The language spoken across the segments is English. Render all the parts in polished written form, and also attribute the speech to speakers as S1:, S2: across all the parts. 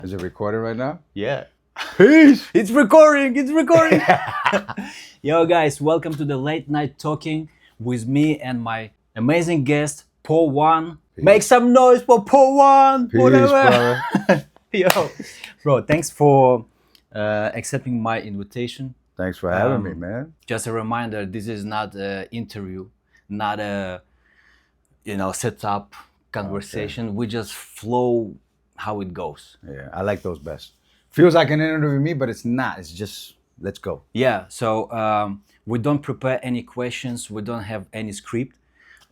S1: Is it recording right now?
S2: Yeah.
S1: Peace!
S2: It's recording! It's recording! Yo guys, welcome to the late night talking with me and my amazing guest, PoeOne. Make some noise for PoeOne!
S1: Peace,
S2: Whatever!
S1: brother.
S2: Yo, bro, thanks for accepting my invitation.
S1: Thanks for having me, man.
S2: Just a reminder, this is not an interview, not a, set up conversation. We just flow how it goes.
S1: Yeah, I like those best. Feels like an interview with me, but it's not. It's just, let's go.
S2: Yeah, so we don't prepare any questions. We don't have any script.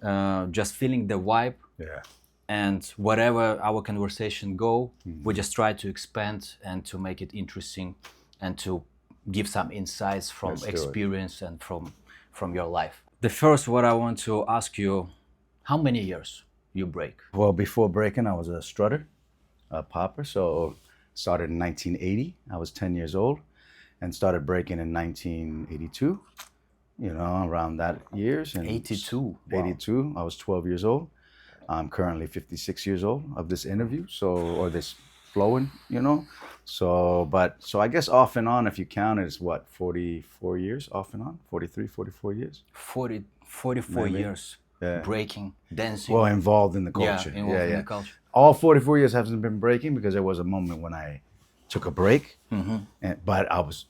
S2: Just feeling the vibe.
S1: Yeah.
S2: And whatever our conversation go, we just try to expand and to make it interesting and to give some insights from experience and from your life. The first, what I want to ask you, how many years you break?
S1: Well, before breaking, I was a strutter, a popper. So started in 1980. I was 10 years old and started breaking in 1982, around that years. And
S2: 82. Wow.
S1: 82. I was 12 years old. I'm currently 56 years old of this interview, or this flowing, So I guess off and on, if you count it, it's what, 44 years off and on? 43, 44 years?
S2: 44
S1: Maybe.
S2: years.
S1: Yeah.
S2: Breaking, dancing.
S1: Well, involved in the culture.
S2: Yeah, involved in the culture.
S1: All 44 years hasn't been breaking because there was a moment when I took a break, but I was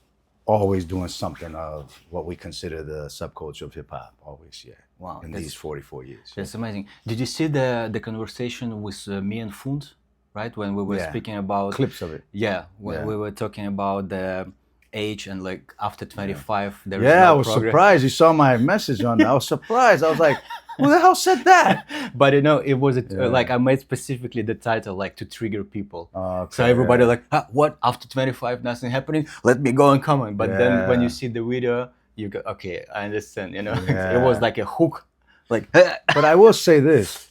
S1: always doing something of what we consider the subculture of hip hop. Always, yeah.
S2: Wow,
S1: in these 44 years.
S2: That's amazing. Did you see the conversation with me and Fund, right? When we were speaking about
S1: clips of it.
S2: Yeah, when we were talking about the age and like after 25, there is
S1: I
S2: no
S1: was
S2: progress.
S1: surprised. You saw my message on that. I was surprised. I was like, who the hell said that?
S2: But it was like I made specifically the title like to trigger people.
S1: Okay,
S2: so everybody like, what? After 25, nothing happening? Let me go and comment. But then when you see the video, you go, okay, I understand. It was like a hook. Like,
S1: but I will say this: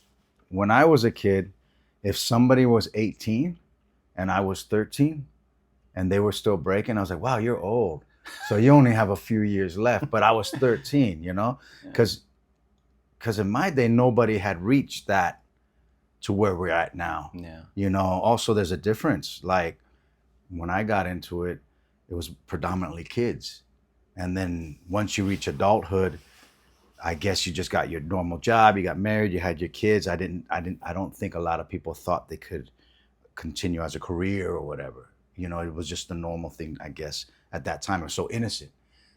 S1: when I was a kid, if somebody was 18 and I was 13, and they were still breaking, I was like, wow, you're old. So you only have a few years left. But I was 13, because in my day, nobody had reached that to where we're at now.
S2: Yeah.
S1: Also there's a difference. Like when I got into it, it was predominantly kids. And then once you reach adulthood, I guess you just got your normal job, you got married, you had your kids. I don't think a lot of people thought they could continue as a career or whatever. It was just the normal thing, I guess, at that time. It was so innocent.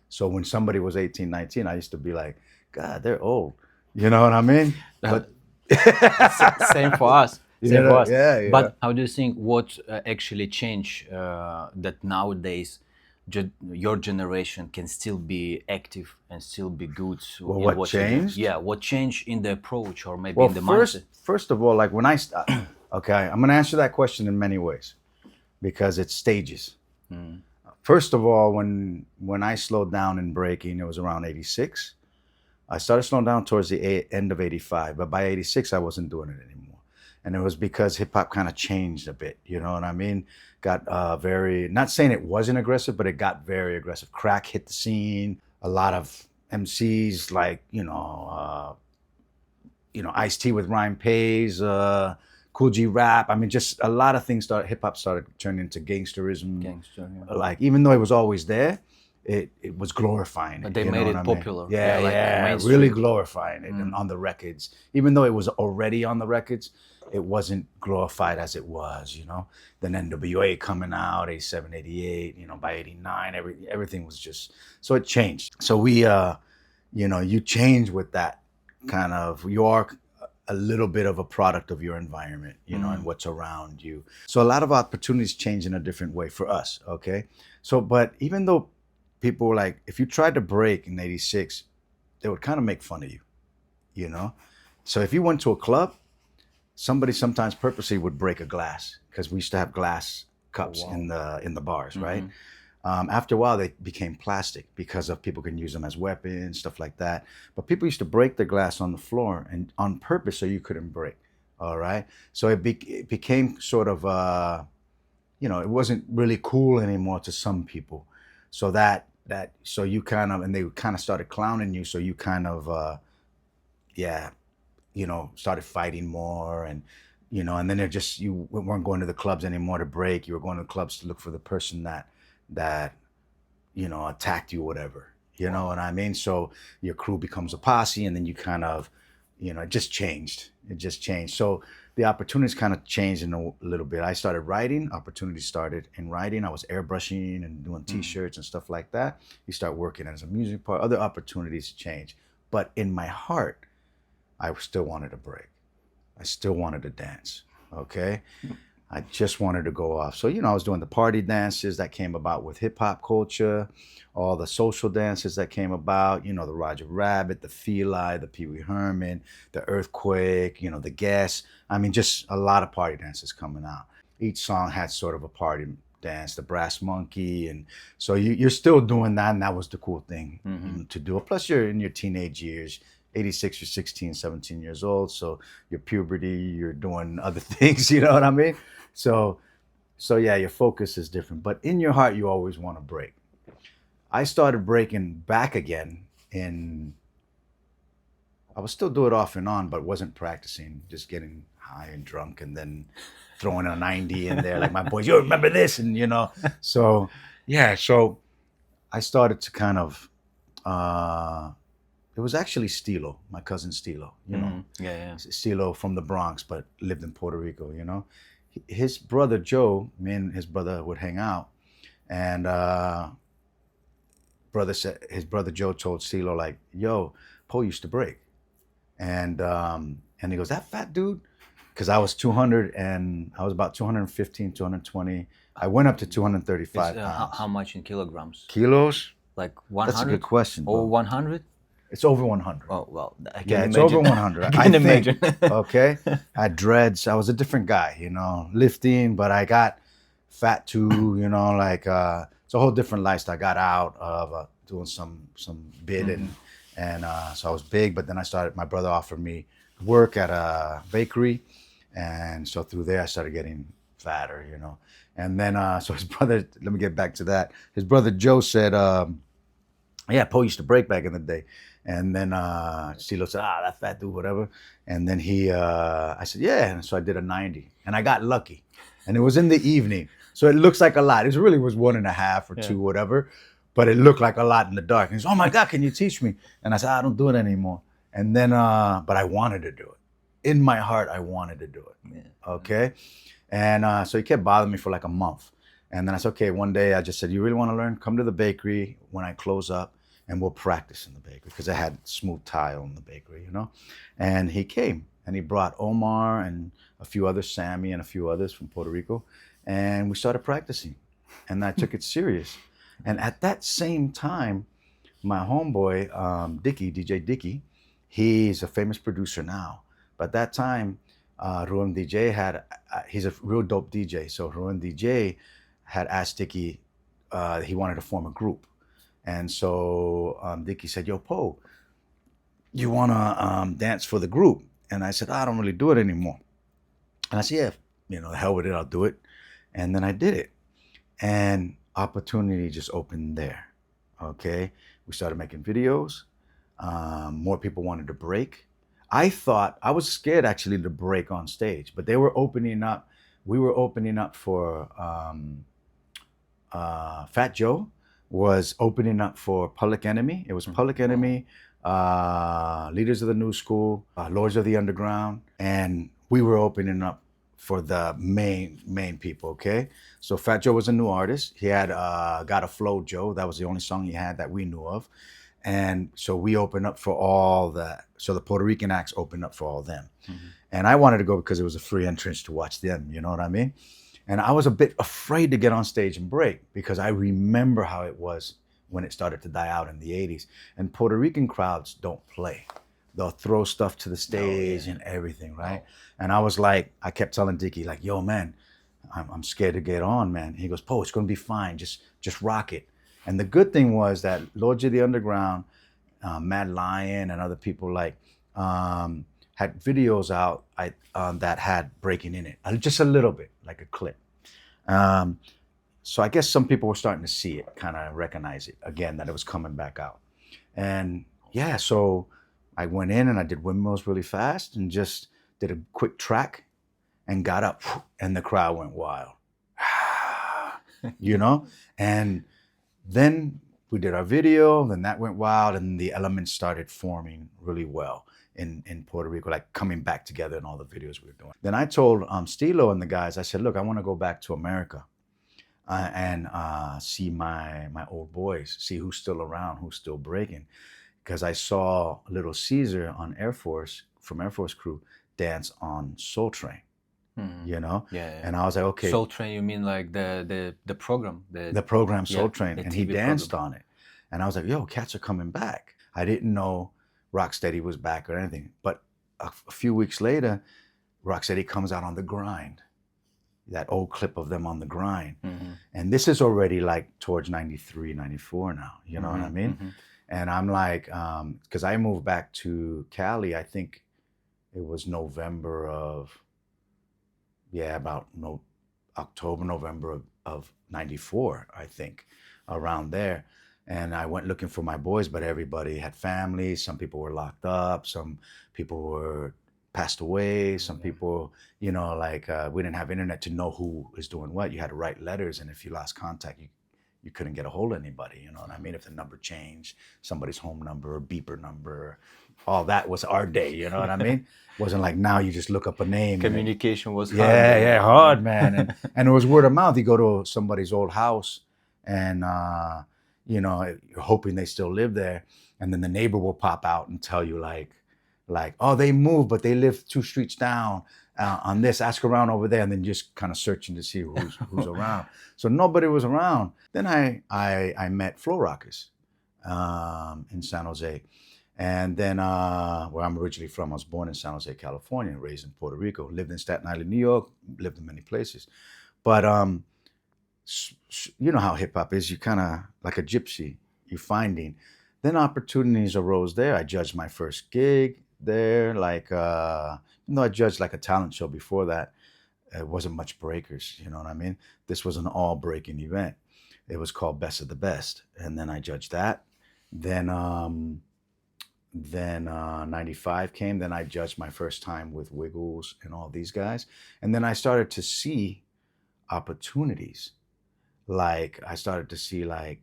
S1: So when somebody was 18, 19, I used to be like, God, they're old. You know what I mean? But
S2: same for us. Same for us.
S1: Yeah.
S2: But how do you think what actually changed that nowadays your generation can still be active and still be good?
S1: Well, what changed?
S2: Yeah, what changed in the approach or maybe in the mindset?
S1: First of all, like when I okay, I'm going to answer that question in many ways because it's stages. First of all, when I slowed down in breaking, it was around 86. I started slowing down towards the end of 85, but by 86, I wasn't doing it anymore. And it was because hip hop kind of changed a bit, you know what I mean? Got very, not saying it wasn't aggressive, but it got very aggressive. Crack hit the scene. A lot of MCs like, Ice-T with Rhyme Pays, Cool G Rap. I mean, just a lot of things hip hop started turning into gangsterism.
S2: Gangster, yeah.
S1: Like, even though it was always there, it was glorifying it.
S2: But they made it popular.
S1: Yeah, really glorifying it on the records. Even though it was already on the records, it wasn't glorified as it was, Then NWA coming out, 87, 88, by 89, everything was just, so it changed. So we, you change with that kind of, you are a little bit of a product of your environment, and what's around you. So a lot of opportunities change in a different way for us, okay? So, but even though people were like, if you tried to break in 86, they would kind of make fun of you, So if you went to a club, somebody sometimes purposely would break a glass because we used to have glass cups in the bars, right? After a while, they became plastic because of people can use them as weapons, stuff like that. But people used to break the glass on the floor and on purpose so you couldn't break, all right? So it became sort of, it wasn't really cool anymore to some people. So so you kind of, and they kind of started clowning you. So you kind of, started fighting more and you know, and then you weren't going to the clubs anymore to break. You were going to the clubs to look for the person that you know attacked you, whatever. You know what I mean? So your crew becomes a posse, and then you kind of, you know, it just changed. It just changed. So the opportunities kind of changed in a little bit. I started writing. Opportunities started in writing. I was airbrushing and doing T-shirts and stuff like that. You start working as a music part. Other opportunities change. But in my heart, I still wanted to break. I still wanted to dance. Okay. I just wanted to go off. So, you know, I was doing the party dances that came about with hip hop culture, all the social dances that came about, you know, the Roger Rabbit, the Feli, the Pee Wee Herman, the Earthquake, you know, the Guess. I mean, just a lot of party dances coming out. Each song had sort of a party dance, the Brass Monkey. And so you're still doing that. And that was the cool thing to do. Plus, you're in your teenage years. 86, you're 16, 17 years old. So your puberty, you're doing other things, you know what I mean? So yeah, your focus is different. But in your heart, you always want to break. I started breaking back again I was still doing it off and on, but wasn't practicing, just getting high and drunk and then throwing a 90 in there. Like my boys, yo, remember this? And, you know, so yeah, so I started to kind of, it was actually Stilo, my cousin Stilo, you know.
S2: Yeah.
S1: Stilo from the Bronx, but lived in Puerto Rico, you know. His brother Joe, me and his brother would hang out, and his brother Joe told Stilo like, "Yo, Poe used to break," and he goes, "That fat dude," because I was 200 and I was about 215, 220. I went up to 235 pounds.
S2: How much in kilograms?
S1: Kilos?
S2: Like 100?
S1: That's a good question.
S2: Or 100?
S1: It's over 100.
S2: Oh, well, I can
S1: yeah,
S2: imagine.
S1: it's over 100.
S2: I can imagine.
S1: Okay? I had dreads. I was a different guy, you know, lifting, but I got fat too, you know, like, it's a whole different lifestyle. I got out of doing some bid and so I was big, but then my brother offered me work at a bakery. And so through there, I started getting fatter, you know. And then, so his brother, let me get back to that. His brother Joe said, yeah, Poe used to break back in the day. And then Stilo said, that fat dude, whatever. And then I said, yeah. And so I did a 90. And I got lucky. And it was in the evening. So it looks like a lot. It really was 1.5 or 2, whatever. But it looked like a lot in the dark. And he said, oh my God, can you teach me? And I said, I don't do it anymore. And then, but I wanted to do it. In my heart, I wanted to do it. Yeah. Okay. And so he kept bothering me for like a month. And then I said, okay, one day I just said, you really want to learn? Come to the bakery when I close up. And we'll practice in the bakery because I had smooth tile in the bakery, you know. And he came and he brought Omar and a few others, Sammy and a few others from Puerto Rico, and we started practicing. And I took it serious. And at that same time, my homeboy DJ Dicky, he's a famous producer now. But at that time, Ruin DJ he's a real dope DJ. So Ruin DJ had asked Dicky, he wanted to form a group. And so Dicky said, yo, Poe, you want to dance for the group? And I said, I don't really do it anymore. And I said, yeah, you know, the hell with it, I'll do it. And then I did it. And opportunity just opened there, okay? We started making videos. More people wanted to break. I was scared actually to break on stage, but they were opening up. We were opening up for Fat Joe. Was opening up for Public Enemy. It was Public Enemy, Leaders of the New School, Lords of the Underground, and we were opening up for the main people, okay? So Fat Joe was a new artist. He had Got a Flow Joe. That was the only song he had that we knew of. And so we opened up for all that. So the Puerto Rican acts opened up for all them. And I wanted to go because it was a free entrance to watch them, you know what I mean? And I was a bit afraid to get on stage and break because I remember how it was when it started to die out in the 80s. And Puerto Rican crowds don't play. They'll throw stuff to the stage and everything, right? And I was like, I kept telling Dicky, like, yo, man, I'm scared to get on, man. He goes, Poe, it's going to be fine. Just rock it. And the good thing was that Lords of the Underground, Mad Lion, and other people like had videos out that had breaking in it, just a little bit, like a clip. So I guess some people were starting to see it, kind of recognize it again, that it was coming back out. And yeah, so I went in and I did windmills really fast and just did a quick track. and got up, and the crowd went wild. You know? And then we did our video, then that went wild, and the elements started forming really well in Puerto Rico, like coming back together in all the videos we were doing. Then I told Stilo and the guys, I said, look, I want to go back to America and see my old boys, see who's still around, who's still breaking. Because I saw Little Caesar on Air Force, from Air Force Crew, dance on Soul Train. You know, And I was like, okay.
S2: Soul Train, you mean like the program?
S1: The program Soul Train, and he danced
S2: program
S1: on it. And I was like, yo, cats are coming back. I didn't know Rocksteady was back or anything. But a few weeks later, Rocksteady comes out on The Grind, that old clip of them on The Grind. And this is already like towards 93, 94 now, you know what I mean? And I'm like, because I moved back to Cali, I think it was November of, about October, November of 94, I think, around there. And I went looking for my boys, but everybody had families. Some people were locked up. Some people were passed away. Some people, you know, like we didn't have internet to know who is doing what. You had to write letters, and if you lost contact, you couldn't get a hold of anybody, you know what I mean? If the number changed, somebody's home number, beeper number, all that was our day, you know what I mean? It wasn't like now you just look up a name.
S2: Communication was hard.
S1: Yeah, hard, man. And it was word of mouth. You go to somebody's old house and, you know, you're hoping they still live there. And then the neighbor will pop out and tell you like, oh, they moved, but they live 2 streets down. On this, ask around over there, and then just kind of searching to see who's around. So nobody was around. Then I met Flow Rockers in San Jose, and then where I'm originally from. I was born in San Jose, California, raised in Puerto Rico, lived in Staten Island, New York, lived in many places. But you know how hip hop is. You kind of like a gypsy. You're finding. Then opportunities arose there. I judged my first gig there, like. Even though I judged like a talent show before that, it wasn't much breakers, you know what I mean? This was an all breaking event. It was called Best of the Best. And then I judged that. Then 95 came. Then I judged my first time with Wiggles and all these guys. And then I started to see opportunities. Like I started to see like,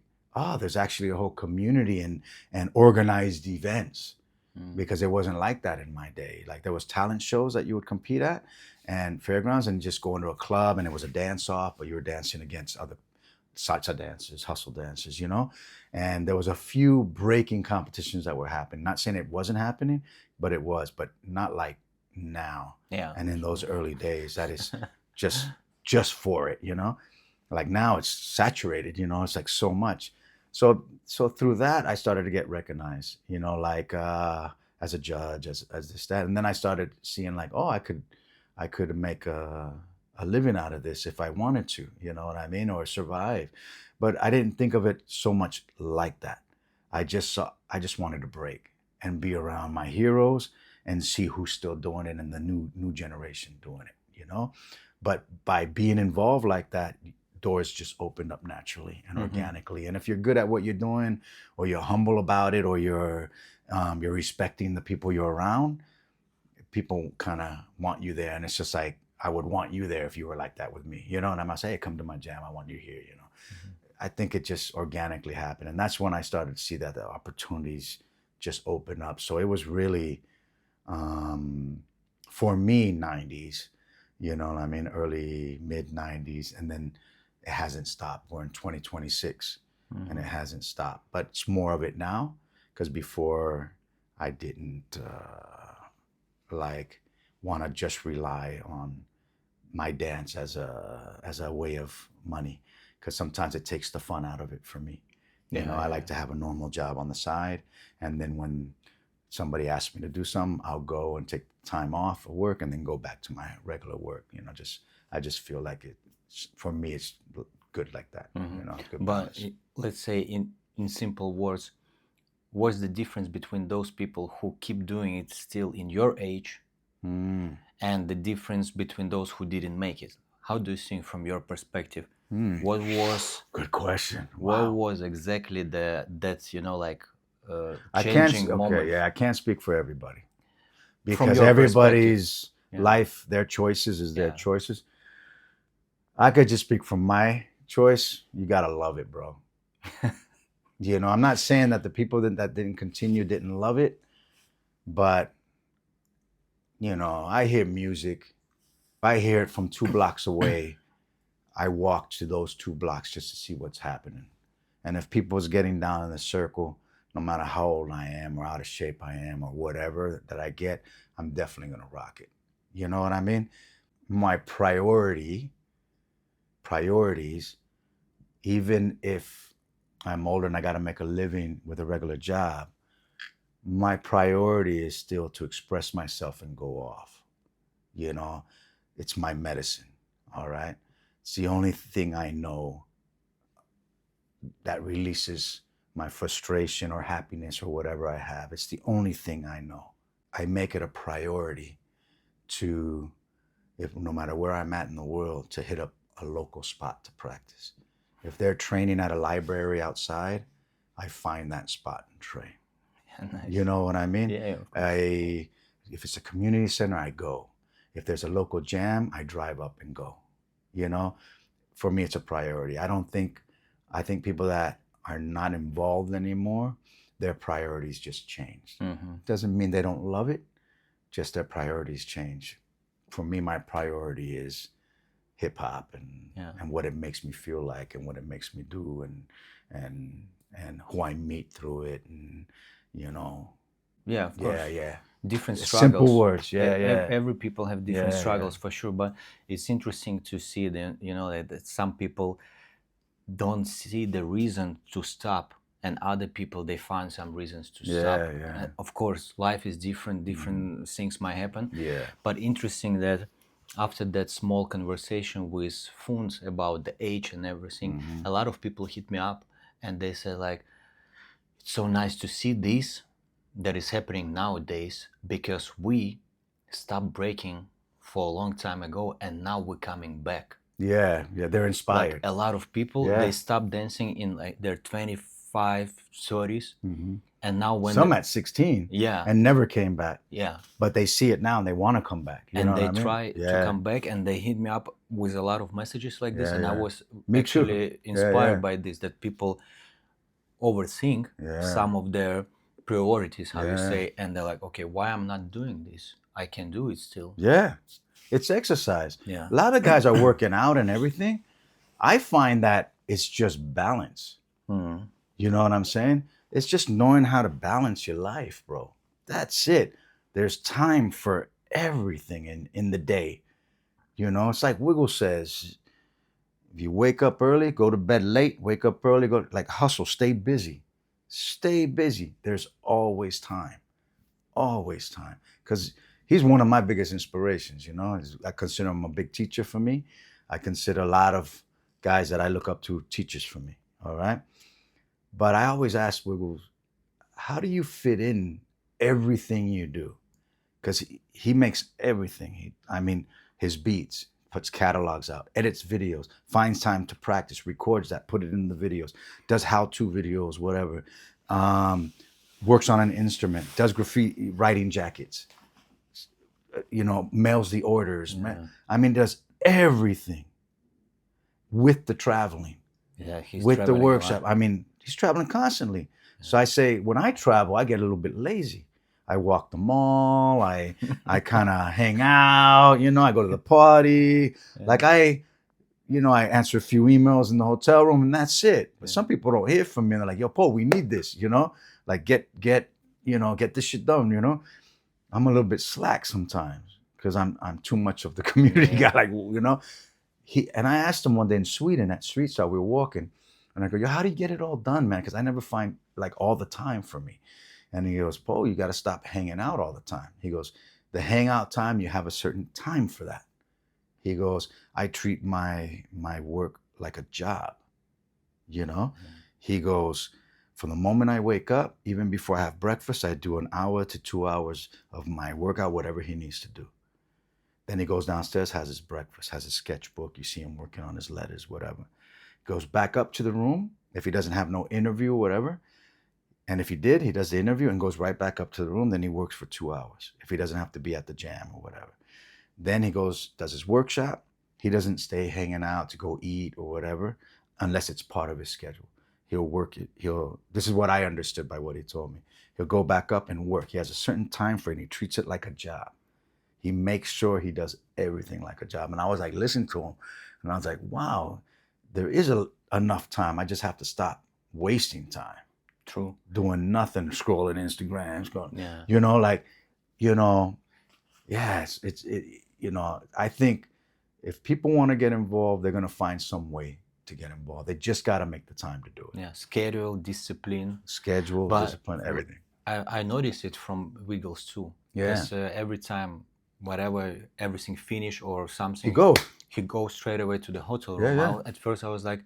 S1: there's actually a whole community and organized events. Because it wasn't like that in my day. Like there was talent shows that you would compete at and fairgrounds and just go into a club and it was a dance off, but you were dancing against other salsa dancers, hustle dancers, you know? And there was a few breaking competitions that were happening. Not saying it wasn't happening, but it was, but not like now.
S2: Yeah.
S1: And in those early days, that is just for it, you know? Like now it's saturated, you know, it's like so much. So through that, I started to get recognized, you know, like as a judge, as this, that. And then I started seeing like, oh, I could make a living out of this if I wanted to, you know what I mean, or survive. But I didn't think of it so much like that. I just wanted to break and be around my heroes and see who's still doing it and the new generation doing it, you know. But by being involved like that, doors just opened up naturally and organically. And if you're good at what you're doing, or you're humble about it, or you're respecting the people you're around, people kind of want you there. And it's just like, I would want you there if you were like that with me, you know. And I might say, hey, come to my jam, I want you here, you know. I think it just organically happened. And that's when I started to see that the opportunities just open up. So it was really, for me, 90s, you know what I mean, early, mid 90s. And then it hasn't stopped. We're in 2026 and it hasn't stopped. But it's more of it now, because before I didn't like want to just rely on my dance as a way of money, because sometimes it takes the fun out of it for me. You know, I like to have a normal job on the side, and then when somebody asks me to do something, I'll go and take time off of work and then go back to my regular work. You know, I just feel like it. For me, it's good like that. You know, good
S2: but
S1: balance.
S2: Let's say in simple words, what's the difference between those people who keep doing it still in your age and the difference between those who didn't make it? How do you think from your perspective? What was
S1: good question?
S2: What was exactly that's you know like
S1: I
S2: changing
S1: can't.
S2: moment?
S1: Okay, yeah, I can't speak for everybody,
S2: From
S1: because
S2: your
S1: everybody's Life, their choices is their choices. I could just speak from my choice. You gotta love it, bro. You know, I'm not saying that the people that didn't continue didn't love it, but you know, I hear music. If I hear it from 2 blocks away, I walk to those 2 blocks just to see what's happening. And if people's getting down in the circle, no matter how old I am or out of shape I am or whatever that I get, I'm definitely gonna rock it. You know what I mean? My priorities, even if I'm older and I gotta make a living with a regular job, my priority is still to express myself and go off. You know, it's my medicine, all right? It's the only thing I know that releases my frustration or happiness or whatever I have. It's the only thing I know. I make it a priority to, if no matter where I'm at in the world, to hit up a local spot to practice. If they're training at a library outside, I find that spot and train.
S2: Nice.
S1: You know what I mean?
S2: Yeah, of course.
S1: If it's a community center, I go. If there's a local jam, I drive up and go. You know, for me, it's a priority. I think people that are not involved anymore, their priorities just changed. Doesn't mean they don't love it, just their priorities change. For me, my priority is hip hop and what it makes me feel like and what it makes me do and who I meet through it and you know.
S2: Yeah, of course.
S1: Yeah.
S2: Different struggles.
S1: Simple words. Yeah.
S2: Every people have different struggles for sure, but it's interesting to see that, you know, that some people don't see the reason to stop, and other people, they find some reasons to stop. And of course, life is different. Different things might happen.
S1: Yeah.
S2: But interesting that after that small conversation with Funs about the age and everything, a lot of people hit me up and they said like, it's so nice to see this that is happening nowadays because we stopped breaking for a long time ago and now we're coming back.
S1: Yeah, they're inspired.
S2: Like a lot of people, they stopped dancing in like their 25, 30s, and now when
S1: some at 16, and never came back.
S2: Yeah,
S1: but they see it now and they want to come back. You
S2: and
S1: know
S2: they
S1: what I mean?
S2: try to come back, and they hit me up with a lot of messages like this, and I was
S1: Me
S2: actually
S1: too.
S2: inspired by this. That people overthink some of their priorities, how you say, and they're like, okay, why I'm not doing this? I can do it still.
S1: Yeah. It's exercise.
S2: Yeah.
S1: A lot of guys are working out and everything. I find that it's just balance. You know what I'm saying? It's just knowing how to balance your life, bro. That's it. There's time for everything in the day. You know, it's like Wiggle says, if you wake up early, go to bed late, wake up early, go like hustle, stay busy. Stay busy. There's always time. Always time. Because he's one of my biggest inspirations, you know. I consider him a big teacher for me. I consider a lot of guys that I look up to teachers for me, all right? But I always ask Wiggles, how do you fit in everything you do? Because he makes everything. His beats, puts catalogs out, edits videos, finds time to practice, records that, put it in the videos, does how-to videos, whatever, works on an instrument, does graffiti writing jackets, you know, mails the orders. Does everything with the traveling, with the workshop. He's traveling constantly. So I say, when I travel, I get a little bit lazy. I walk the mall, I kind of hang out, you know, I go to the party. Like I answer a few emails in the hotel room and that's it. But some people don't hear from me. They're like, yo, Poe, we need this, you know, like get this shit done, you know. I'm a little bit slack sometimes because I'm too much of the community guy, like, you know. And I asked him one day in Sweden at Street Style, we were walking, and I go, yo, how do you get it all done, man? Because I never find like all the time for me. And he goes, Poe, you got to stop hanging out all the time. He goes, the hangout time, you have a certain time for that. He goes, I treat my work like a job, you know? He goes, from the moment I wake up, even before I have breakfast, I do 1 hour to 2 hours of my workout, whatever he needs to do. Then he goes downstairs, has his breakfast, has his sketchbook. You see him working on his letters, whatever. Goes back up to the room. If he doesn't have no interview or whatever, and if he did, he does the interview and goes right back up to the room. Then he works for 2 hours if he doesn't have to be at the jam or whatever. Then he goes, does his workshop. He doesn't stay hanging out to go eat or whatever unless it's part of his schedule. He'll work it. This is what I understood by what he told me. He'll go back up and work. He has a certain time frame. He treats it like a job. He makes sure he does everything like a job. And I was like, listen to him. And I was like, wow, there is enough time. I just have to stop wasting time.
S2: True.
S1: Doing nothing, scrolling Instagram, scrolling.
S2: Yeah.
S1: You know, like, you know, yes, you know, I think if people want to get involved, they're going to find some way to get involved. They just got to make the time to do it.
S2: Yeah, schedule, discipline.
S1: Discipline, everything.
S2: I noticed it from Wiggles too.
S1: Yeah.
S2: Because every time, whatever, everything finish or something, he goes straight away to the hotel room.
S1: Yeah.
S2: At first I was like,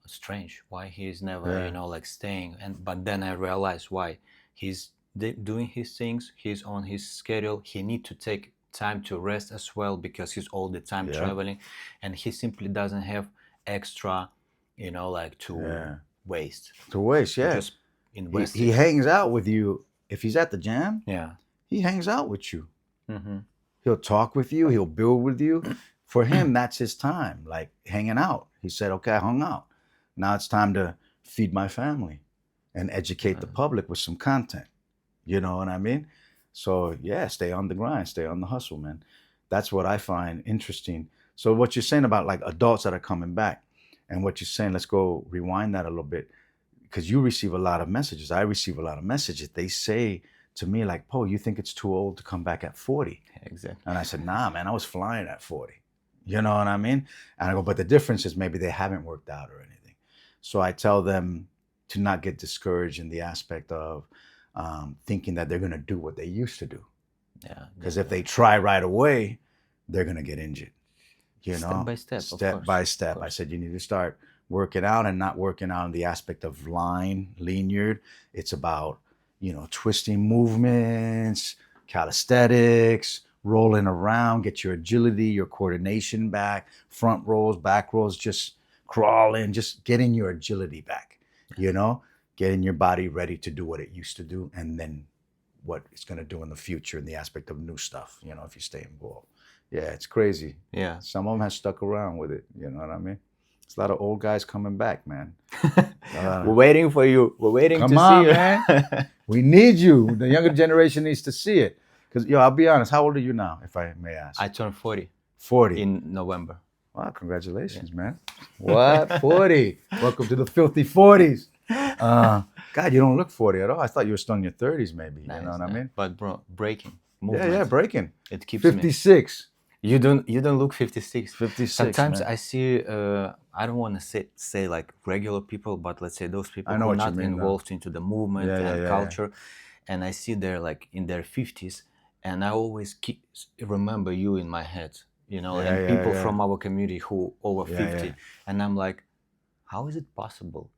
S2: strange, why he is never, you know, like staying. But then I realized why. He's doing his things, he's on his schedule, he need to take time to rest as well because he's all the time traveling, and he simply doesn't have extra, you know, like to waste.
S1: Just invest. He hangs out with you. If he's at the jam, he hangs out with you.
S2: Mm-hmm.
S1: He'll talk with you, he'll build with you. For him, that's his time, like hanging out. He said, okay, I hung out. Now it's time to feed my family and educate the public with some content. You know what I mean? So yeah, stay on the grind, stay on the hustle, man. That's what I find interesting. So what you're saying about like adults that are coming back and what you're saying, let's go rewind that a little bit, because you receive a lot of messages. I receive a lot of messages. They say to me like, Poe, you think it's too old to come back at 40?
S2: Exactly.
S1: And I said, nah, man, I was flying at 40. You know what I mean? And I go, but the difference is maybe they haven't worked out or anything. So I tell them to not get discouraged in the aspect of thinking that they're going to do what they used to do.
S2: Yeah.
S1: Because if they try right away, they're going to get injured. You know,
S2: step by step.
S1: Step by step. I said, you need to start working out and not working out in the aspect of linear. It's about, you know, twisting movements, calisthenics, rolling around, get your agility, your coordination back, front rolls, back rolls, just crawling, just getting your agility back, you know, getting your body ready to do what it used to do, and then what it's going to do in the future in the aspect of new stuff, you know, if you stay involved. Yeah, it's crazy.
S2: Yeah.
S1: Some of them have stuck around with it, you know what I mean? It's a lot of old guys coming back, man.
S2: We're waiting for you. We're waiting to see you.
S1: Man. We need you. The younger generation needs to see it. Because, yo, I'll be honest, how old are you now, if I may ask?
S2: I turned 40.
S1: 40?
S2: In November.
S1: Wow, congratulations, man. What? 40? Welcome to the filthy 40s. God, you don't look 40 at all. I thought you were still in your 30s, maybe.
S2: Nice,
S1: you know what I mean?
S2: But bro, breaking. Movement.
S1: Yeah, breaking.
S2: It keeps
S1: 56.
S2: You don't look 56.
S1: 56.
S2: Sometimes
S1: man.
S2: I see. I don't want to say like regular people, but let's say those people
S1: who
S2: are not involved into the movement and culture, and I see they're like in their 50s, and I always remember you in my head, you know, and people from our community who over 50, and I'm like, how is it possible?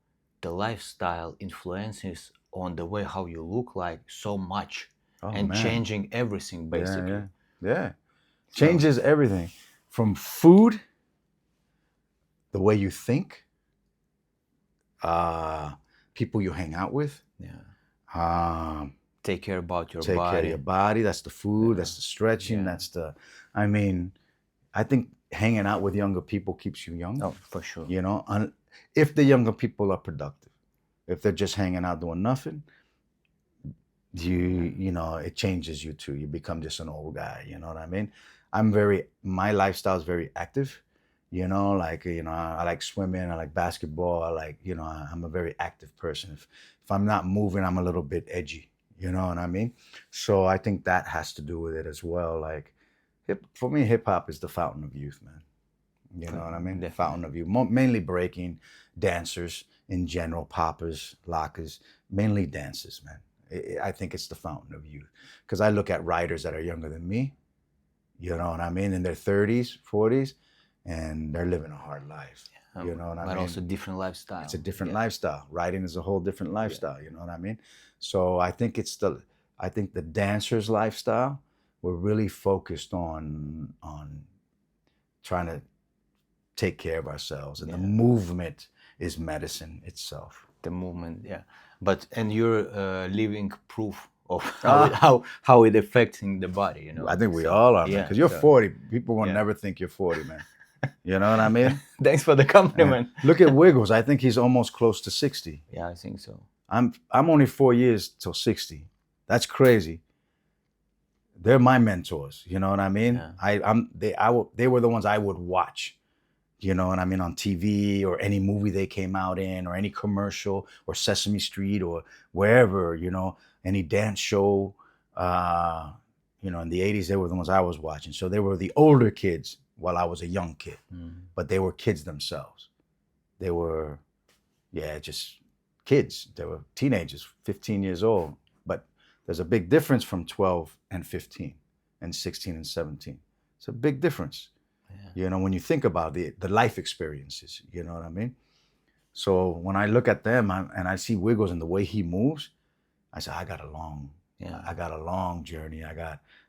S2: The lifestyle influences on the way how you look like so much, and changing everything basically.
S1: Yeah. Changes everything, from food, the way you think, people you hang out with.
S2: Yeah. Take care about your body.
S1: Take care of your body. That's the food. That's the stretching. That's the. I mean, I think hanging out with younger people keeps you young.
S2: Oh, for sure.
S1: You know, if the younger people are productive, if they're just hanging out doing nothing, you know, it changes you too. You become just an old guy. You know what I mean? My lifestyle is very active, you know, like, you know, I like swimming, I like basketball, I like, you know, I'm a very active person. If I'm not moving, I'm a little bit edgy, you know what I mean? So I think that has to do with it as well. Like, for me, hip hop is the fountain of youth, man. You know what I mean? The fountain of youth, mainly breaking, dancers in general, poppers, lockers, mainly dancers, man. I think it's the fountain of youth, because I look at writers that are younger than me. You know what I mean? In their 30s, 40s, and they're living a hard life. You know what I mean?
S2: But also different lifestyle.
S1: It's a different lifestyle. Writing is a whole different lifestyle. You know what I mean? So I think the dancer's lifestyle, we're really focused on trying to take care of ourselves, and the movement is medicine itself.
S2: The movement, yeah. And you're living proof of how it affecting the body, you know.
S1: I think we
S2: So,
S1: all are, man.
S2: yeah,
S1: Because you're
S2: so,
S1: 40. People will
S2: yeah.
S1: never think you're 40, man. You know what I mean?
S2: Thanks for the compliment.
S1: Look at Wiggles. I think he's almost close to 60.
S2: Yeah, I think so.
S1: I'm only 4 years till 60. That's crazy. They're my mentors. You know what I mean?
S2: Yeah.
S1: They were the ones I would watch. You know what I mean? On TV or any movie they came out in or any commercial or Sesame Street or wherever, you know, any dance show. You know, in the 80s, they were the ones I was watching. So they were the older kids while I was a young kid, but they were kids themselves. They were, just kids. They were teenagers, 15 years old. But there's a big difference from 12 and 15 and 16 and 17. It's a big difference. Yeah. You know, when you think about the life experiences, you know what I mean? So when I look at them and I see Wiggles and the way he moves, I say, I got a long journey.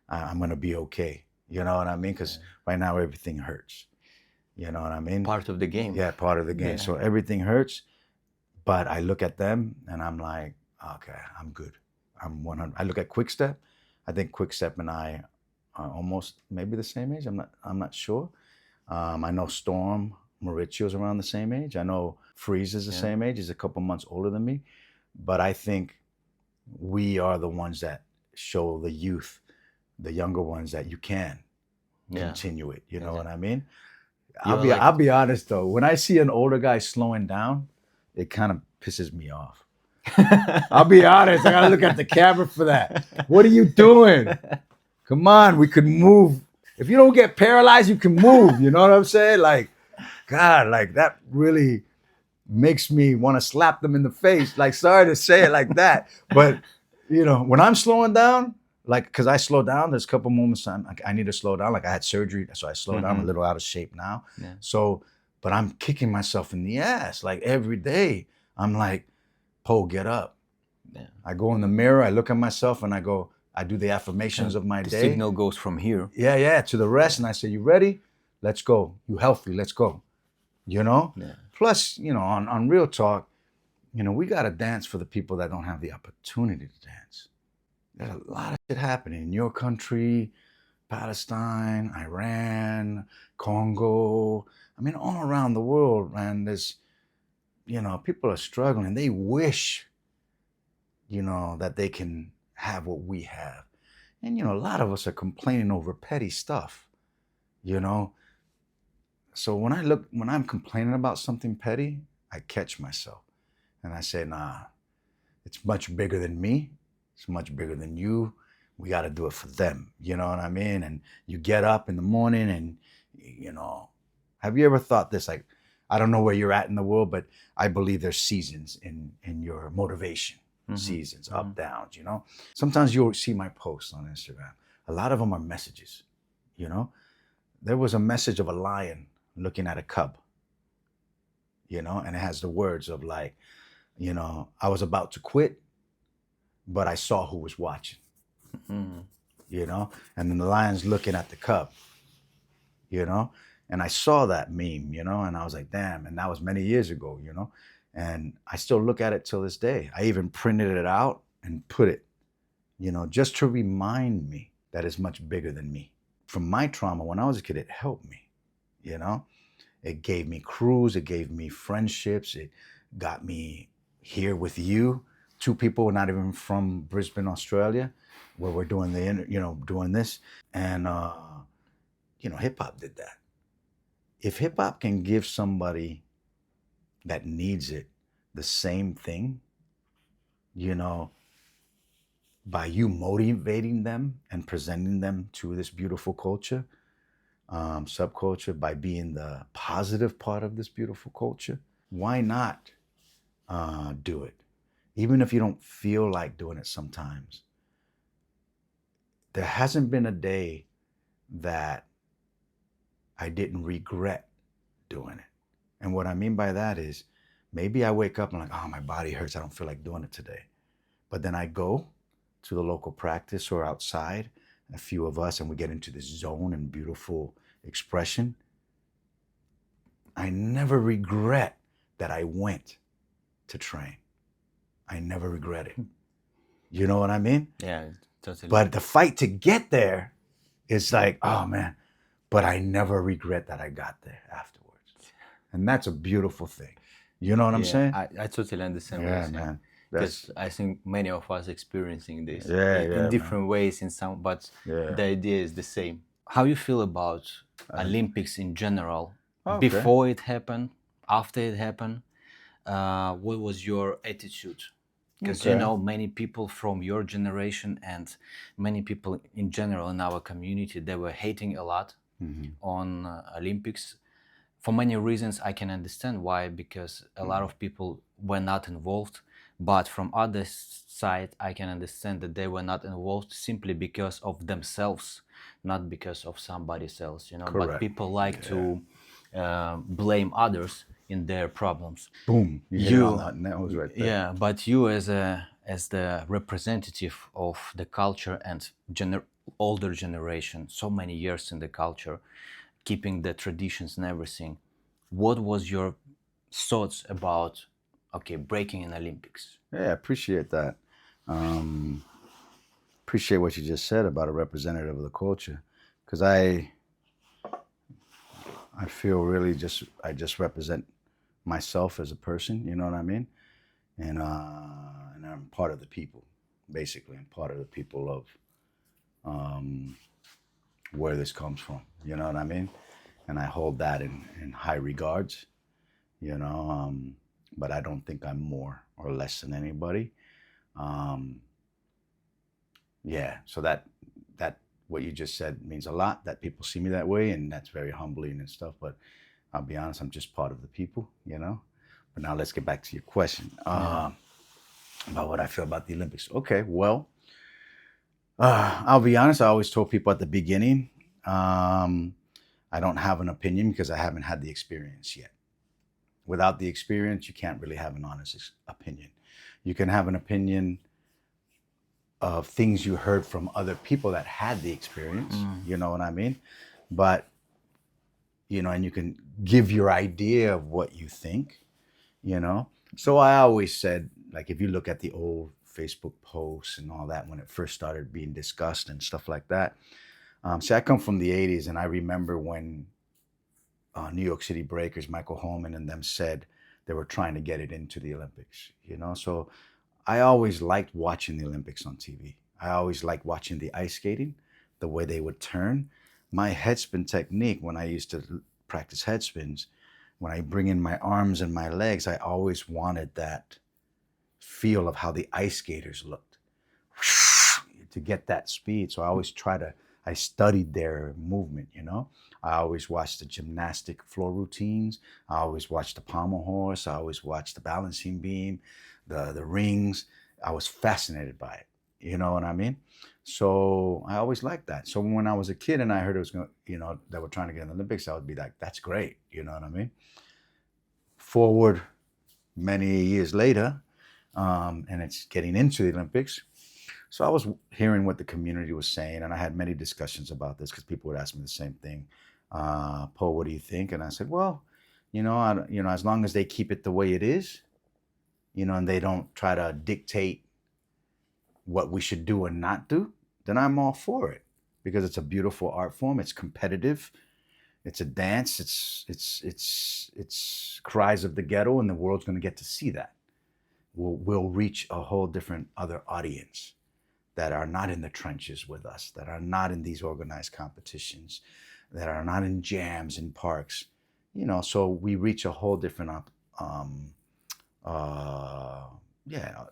S1: I'm going to be okay. You know what I mean? Because right now everything hurts. You know what I mean?
S2: Part of the game.
S1: Yeah, part of the game. Yeah. So everything hurts. But I look at them and I'm like, okay, I'm good. I'm 100. I look at Quickstep. I think Quickstep and I are almost maybe the same age. I'm not sure. I know Storm Mauricio's around the same age. I know Freeze is the same age. He's a couple months older than me. But I think we are the ones that show the youth, the younger ones, that you can continue it. You know what I mean? I'll be honest though. When I see an older guy slowing down, it kind of pisses me off. I'll be honest. I gotta look at the camera for that. What are you doing? Come on, we could move. If you don't get paralyzed, you can move. You know what I'm saying? Like, God, like that really makes me want to slap them in the face. Like, sorry to say it like that, but you know, when I'm slowing down, like, because I slow down, there's a couple moments I need to slow down. Like I had surgery, so I slowed down. I'm a little out of shape now. Yeah. So, but I'm kicking myself in the ass like every day. I'm like, Poe, get up. Yeah. I go in the mirror, I look at myself, and I do the affirmations of my day.
S2: The signal goes from here.
S1: Yeah, to the rest, and I say, you ready? Let's go. You healthy? Let's go. You know? Yeah. Plus, you know, on real talk, you know, we got to dance for the people that don't have the opportunity to dance. There's a lot of shit happening in your country, Palestine, Iran, Congo. I mean, all around the world, man, there's, you know, people are struggling. They wish, you know, that they can have what we have. And, you know, a lot of us are complaining over petty stuff, you know. So when I'm complaining about something petty, I catch myself and I say, nah, it's much bigger than me. It's much bigger than you. We got to do it for them. You know what I mean? And you get up in the morning and, you know, have you ever thought this? Like, I don't know where you're at in the world, but I believe there's seasons in your motivation. Seasons, up, downs, you know. Sometimes you'll see my posts on Instagram. A lot of them are messages, you know. There was a message of a lion looking at a cub, you know, and it has the words of like, you know, I was about to quit, but I saw who was watching, you know, and then the lion's looking at the cub, you know, and I saw that meme, you know, and I was like, damn, and that was many years ago, you know. And I still look at it till this day. I even printed it out and put it, you know, just to remind me that it's much bigger than me. From my trauma when I was a kid, it helped me, you know. It gave me crews, it gave me friendships, it got me here with you. Two people not even from Brisbane, Australia, where we're doing doing this. And, you know, hip hop did that. If hip hop can give somebody that needs it the same thing, you know, by you motivating them and presenting them to this beautiful culture, subculture, by being the positive part of this beautiful culture, why not do it? Even if you don't feel like doing it sometimes. There hasn't been a day that I didn't regret doing it. And what I mean by that is, maybe I wake up and I'm like, oh, my body hurts. I don't feel like doing it today. But then I go to the local practice or outside, a few of us, and we get into this zone and beautiful expression. I never regret that I went to train. I never regret it. You know what I mean?
S2: Yeah, totally.
S1: But the fight to get there is like, oh man, but I never regret that I got there afterwards. And that's a beautiful thing. You know what I'm saying?
S2: I totally understand what
S1: Yeah,
S2: you're saying.
S1: man.
S2: Because I think many of us experiencing this
S1: Yeah,
S2: in
S1: yeah,
S2: different ways, in some, but
S1: Yeah.
S2: the idea is the same. How you feel about Olympics in general?
S1: Okay.
S2: Before it happened, after it happened, what was your attitude? Because you
S1: Okay.
S2: know, many people from your generation and many people in general in our community, they were hating a lot on Olympics. For many reasons, I can understand why, because a lot of people were not involved. But from other side, I can understand that they were not involved simply because of themselves, not because of somebody else, you know.
S1: Correct.
S2: But people like to blame others in their problems.
S1: Boom. You hit it on the nose right there.
S2: Yeah, but you as the representative of the culture and older generation, so many years in the culture, keeping the traditions and everything, what was your thoughts about breaking in Olympics?
S1: Yeah, I appreciate that. Appreciate what you just said about a representative of the culture, because I feel really I just represent myself as a person. You know what I mean? And I'm part of the people, basically. I'm part of the people of where this comes from. You know what I mean? And I hold that in high regards. You know, but I don't think I'm more or less than anybody. Yeah, so that what you just said means a lot, that people see me that way, and that's very humbling and stuff. But I'll be honest, I'm just part of the people, you know. But now let's get back to your question about what I feel about the Olympics. Okay, well, I'll be honest. I always told people at the beginning, I don't have an opinion because I haven't had the experience yet. Without the experience, you can't really have an honest opinion. You can have an opinion of things you heard from other people that had the experience, you know what I mean? But, you know, and you can give your idea of what you think, you know? So I always said, like, if you look at the old Facebook posts and all that, when it first started being discussed and stuff like that. See, I come from the 80s, and I remember when New York City Breakers, Michael Holman and them said they were trying to get it into the Olympics, you know? So I always liked watching the Olympics on TV. I always liked watching the ice skating, the way they would turn. My headspin technique, when I used to practice headspins, when I bring in my arms and my legs, I always wanted that feel of how the ice skaters looked to get that speed. So I always I studied their movement, you know. I always watched the gymnastic floor routines. I always watched the pommel horse. I always watched the balancing beam, the rings. I was fascinated by it. You know what I mean? So I always liked that. So when I was a kid and I heard it was going, you know, that we're trying to get in the Olympics, I would be like, that's great. You know what I mean? Forward many years later, and it's getting into the Olympics. So I was hearing what the community was saying, and I had many discussions about this because people would ask me the same thing. Poe, what do you think? And I said, well, you know, as long as they keep it the way it is, you know, and they don't try to dictate what we should do and not do, then I'm all for it, because it's a beautiful art form. It's competitive. It's a dance. It's cries of the ghetto, and the world's going to get to see that. We'll reach a whole different other audience that are not in the trenches with us, that are not in these organized competitions, that are not in jams in parks, you know. So we reach a whole different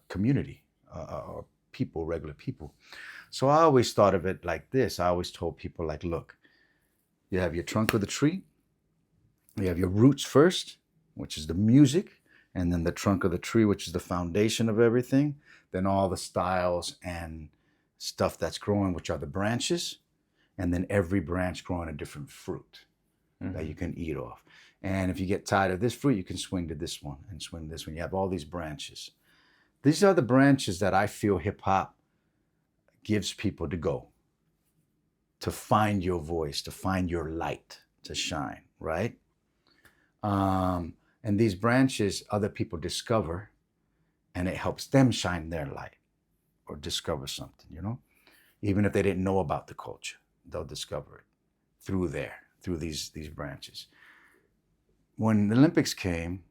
S1: community, or people, regular people. So I always thought of it like this. I always told people, like, look, you have your trunk of the tree, you have your roots first, which is the music, and then the trunk of the tree, which is the foundation of everything, then all the styles and stuff that's growing, which are the branches, and then every branch growing a different fruit that you can eat off. And if you get tired of this fruit, you can swing to this one and swing to this one. You have all these branches. These are the branches that I feel hip hop gives people to go, to find your voice, to find your light, to shine, right? And these branches, other people discover, and it helps them shine their light, or discover something, you know? Even if they didn't know about the culture, they'll discover it through these branches. When the Olympics came,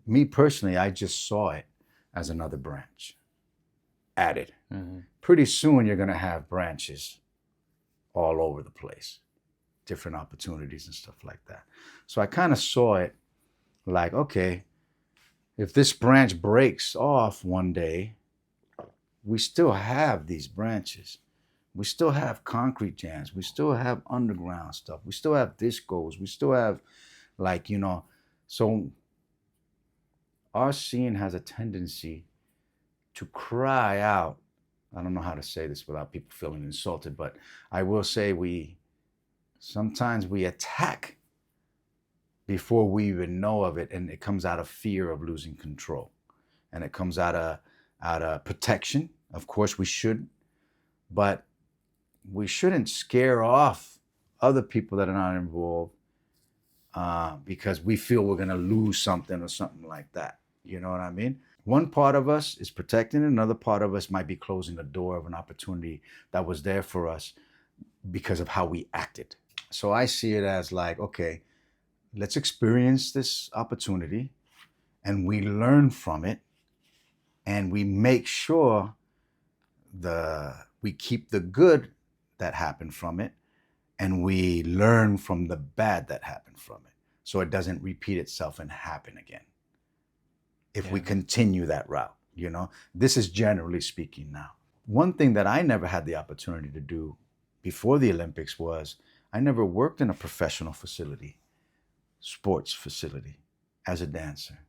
S1: me personally, I just saw it as another branch added. Pretty soon you're going to have branches all over the place, different opportunities and stuff like that. So I kind of saw it like, okay, if this branch breaks off one day, we still have these branches. We still have concrete jams. We still have underground stuff. We still have discos. We still have, like, you know, so our scene has a tendency to cry out. I don't know how to say this without people feeling insulted, but I will say sometimes we attack before we even know of it, and it comes out of fear of losing control, and it comes out of protection. Of course we should, but we shouldn't scare off other people that are not involved because we feel we're going to lose something or something like that. You know what I mean? One part of us is protecting it. Another part of us might be closing the door of an opportunity that was there for us because of how we acted. So I see it as like, okay, let's experience this opportunity and we learn from it, and we make sure we keep the good that happened from it, and we learn from the bad that happened from it, so it doesn't repeat itself and happen again. If we continue that route, you know, this is generally speaking now. One thing that I never had the opportunity to do before the Olympics was I never worked in a professional facility, sports facility, as a dancer.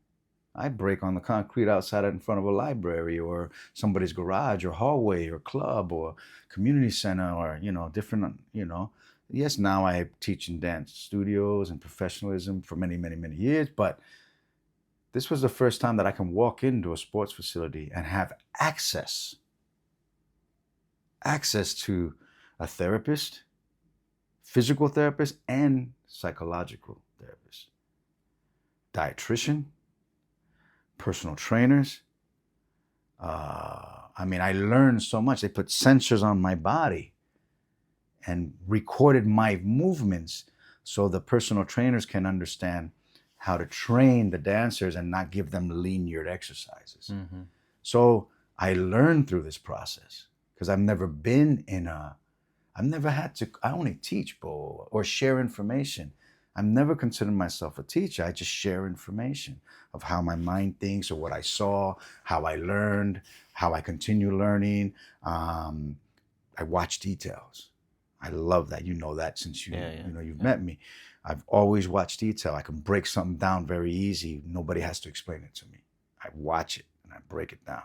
S1: I'd break on the concrete outside in front of a library or somebody's garage or hallway or club or community center or, you know, different, you know. Yes, now I teach in dance studios and professionalism for many, many, many years, but this was the first time that I can walk into a sports facility and have access to a therapist, physical therapist, and psychological therapist, dietitian, personal trainers. I mean, I learned so much. They put sensors on my body and recorded my movements so the personal trainers can understand how to train the dancers and not give them linear exercises. Mm-hmm. So I learned through this process because I've never had to, I only teach, Bo, or share information. I've never considered myself a teacher. I just share information of how my mind thinks or what I saw, how I learned, how I continue learning. I watch details. I love that. You know that since you've met me. I've always watched detail. I can break something down very easy. Nobody has to explain it to me. I watch it and I break it down.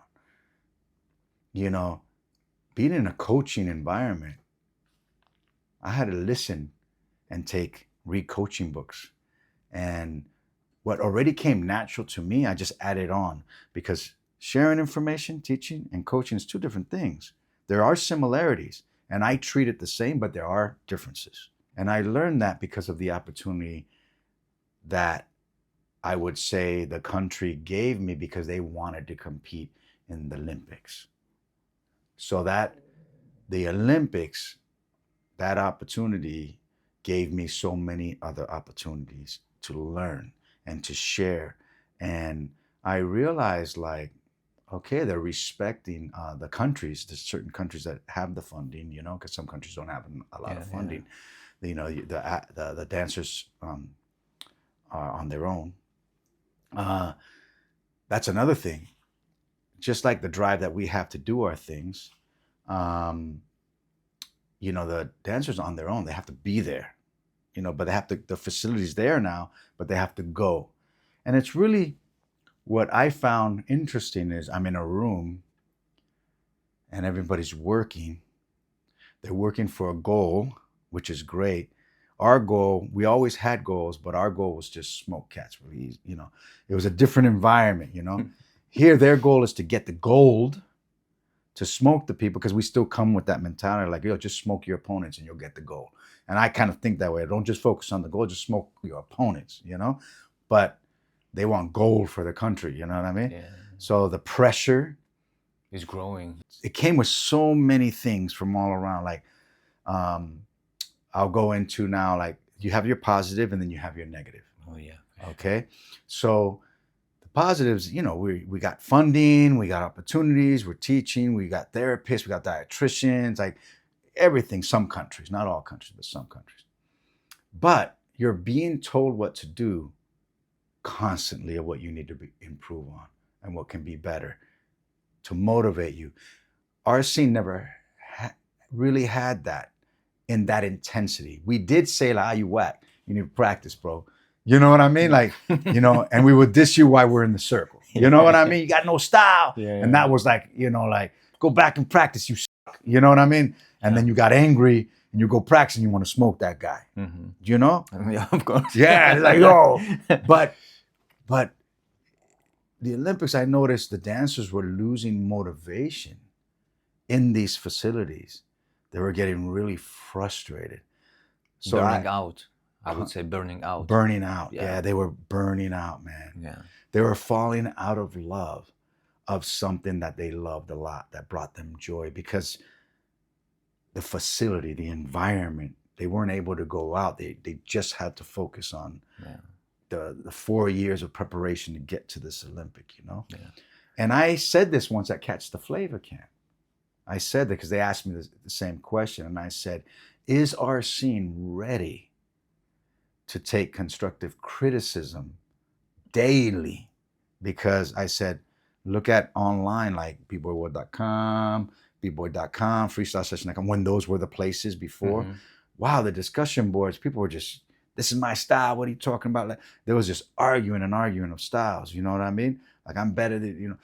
S1: You know, being in a coaching environment, I had to listen and read coaching books. And what already came natural to me, I just added on, because sharing information, teaching, and coaching is two different things. There are similarities, and I treat it the same, but there are differences. And I learned that because of the opportunity that I would say the country gave me because they wanted to compete in the Olympics. So that the Olympics, that opportunity gave me so many other opportunities to learn and to share. And I realized, like, okay, they're respecting the countries. There's certain countries that have the funding, you know, because some countries don't have a lot of funding. Yeah. You know, the dancers are on their own. That's another thing. Just like the drive that we have to do our things, you know, the dancers on their own, they have to be there, you know, but the facility's there now, but they have to go. And it's really, what I found interesting is I'm in a room and everybody's working. They're working for a goal, which is great. Our goal, we always had goals, but our goal was just smoke cats. Really, you know, it was a different environment, you know. Here, their goal is to get the gold, to smoke the people, because we still come with that mentality, like, yo, just smoke your opponents and you'll get the gold. And I kind of think that way. Don't just focus on the goal, just smoke your opponents, you know. But they want gold for the country, you know what I mean? Yeah. So the pressure
S2: It's growing.
S1: It came with so many things from all around. Like, I'll go into now, like, you have your positive and then you have your negative.
S2: Oh yeah.
S1: Okay. So the positives, you know, we got funding, we got opportunities, we're teaching, we got therapists, we got dietitians, like everything. Some countries, not all countries, but some countries. But you're being told what to do constantly, of what you need to improve on and what can be better to motivate you. Our scene never really had that in that intensity. We did say, like, you whack, you need to practice, bro. You know what I mean? Like, you know, and we would diss you while we're in the circle. You know what I mean? You got no style.
S2: Yeah.
S1: And that was like, you know, like, go back and practice, you suck. You know what I mean? And then you got angry and you go practice and you want to smoke that guy.
S2: Mm-hmm.
S1: You know?
S2: Yeah, of course.
S1: Yeah, it's like, yo. But the Olympics, I noticed the dancers were losing motivation in these facilities. They were getting really frustrated. So
S2: burning out. I would say burning out.
S1: Burning out. Yeah, they were burning out, man.
S2: Yeah.
S1: They were falling out of love of something that they loved a lot, that brought them joy, because the facility, the environment, they weren't able to go out. They just had to focus on the 4 years of preparation to get to this Olympic, you know?
S2: Yeah.
S1: And I said this once at Catch the Flavor camp. I said that because they asked me the same question. And I said, is our scene ready to take constructive criticism daily? Because I said, look at online, like bboy.com, bboy.com, freestylesession.com, when those were the places before. Mm-hmm. Wow, the discussion boards, people were just, this is my style, what are you talking about? Like, there was just arguing of styles, you know what I mean? Like, I'm better than, you know.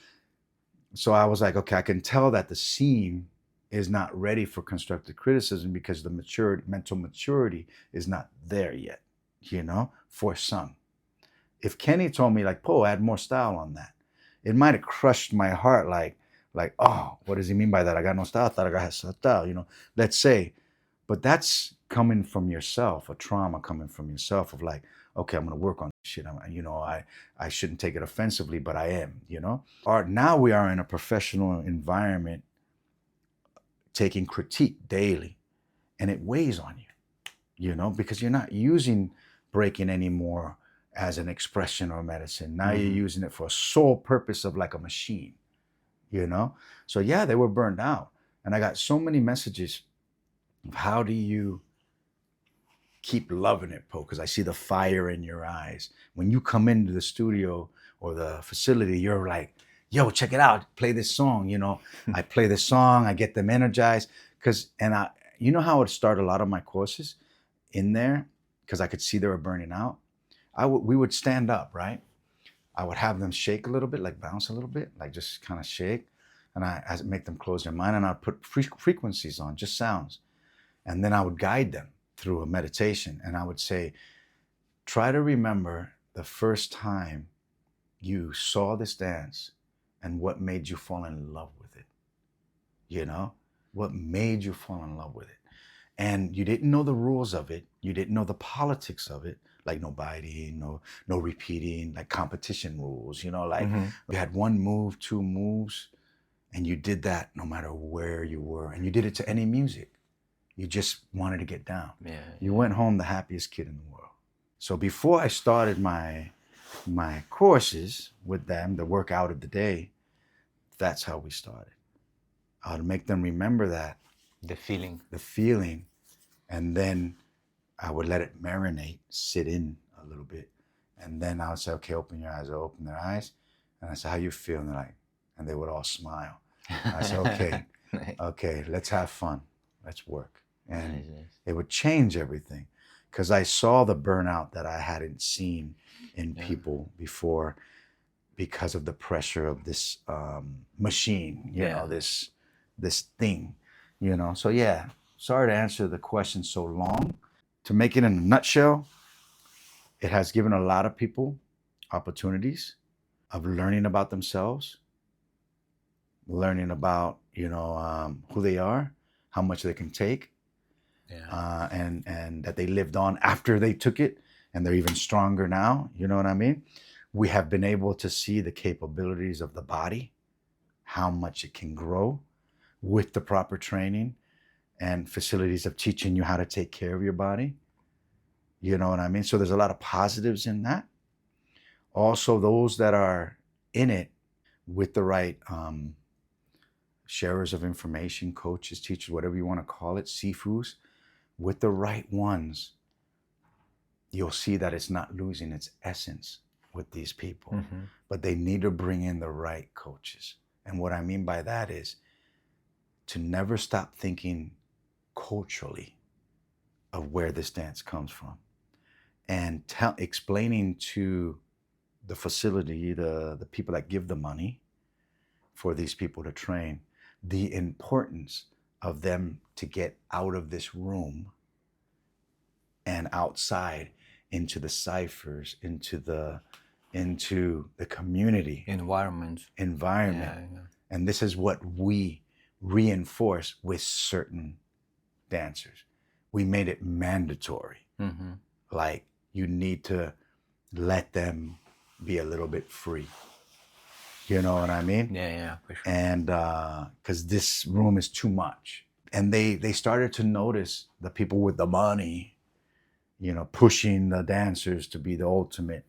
S1: So I was like, okay, I can tell that the scene is not ready for constructive criticism because the mental maturity is not there yet, you know, for some. If Kenny told me, like, Poe, add more style on that, it might have crushed my heart, like, oh, what does he mean by that? I got no style, I thought I got style, you know, let's say. But that's coming from yourself, a trauma coming from yourself of like, okay, I'm gonna work on shit. You know, I shouldn't take it offensively, but I am, you know. Now we are in a professional environment taking critique daily, and it weighs on you, you know, because you're not using breaking anymore as an expression or medicine. Now you're using it for a sole purpose of like a machine, you know? So yeah, they were burned out. And I got so many messages of how do you keep loving it, Poe? Because I see the fire in your eyes. When you come into the studio or the facility, you're like, yo, check it out, play this song, you know? I play this song, I get them energized. You know how I would start a lot of my courses in there? Because I could see they were burning out. We would stand up, right? I would have them shake a little bit, like bounce a little bit, like just kind of shake. And I make them close their mind, and I'd put frequencies on, just sounds. And then I would guide them through a meditation. And I would say, try to remember the first time you saw this dance and what made you fall in love with it. You know, what made you fall in love with it. And you didn't know the rules of it. You didn't know the politics of it, like no biting, no repeating, like competition rules, you know, like you had one move, two moves, and you did that no matter where you were. And you did it to any music. You just wanted to get down. Yeah. You went home the happiest kid in the world. So before I started my courses with them, the workout of the day, that's how we started. I would make them remember that. The feeling. And then I would let it marinate, sit in a little bit. And then I would say, okay, open your eyes. They'll open their eyes. And I said, how you feel? And they're like, and they would all smile. And I said, okay, okay, let's have fun. Let's work. And it would change everything. Because I saw the burnout that I hadn't seen in people before because of the pressure of this machine, you know, this thing, you know. So yeah, sorry to answer the question so long. To make it in a nutshell, it has given a lot of people opportunities of learning about themselves, learning about, you know, who they are, how much they can take, and that they lived on after they took it, and they're even stronger now, you know what I mean? We have been able to see the capabilities of the body, how much it can grow with the proper training and facilities of teaching you how to take care of your body. You know what I mean? So there's a lot of positives in that. Also, those that are in it with the right sharers of information, coaches, teachers, whatever you want to call it, sifus, with the right ones, you'll see that it's not losing its essence with these people. But they need to bring in the right coaches. And what I mean by that is to never stop thinking culturally of where this dance comes from, and explaining to the facility, the people that give the money for these people to train, the importance of them to get out of this room and outside into the ciphers, into the community
S2: environment.
S1: Yeah. And this is what we reinforce with certain dancers. We made it mandatory. Like, you need to let them be a little bit free. You know what I mean?
S2: Yeah, for sure.
S1: And because this room is too much. And they started to notice the people with the money, you know, pushing the dancers to be the ultimate.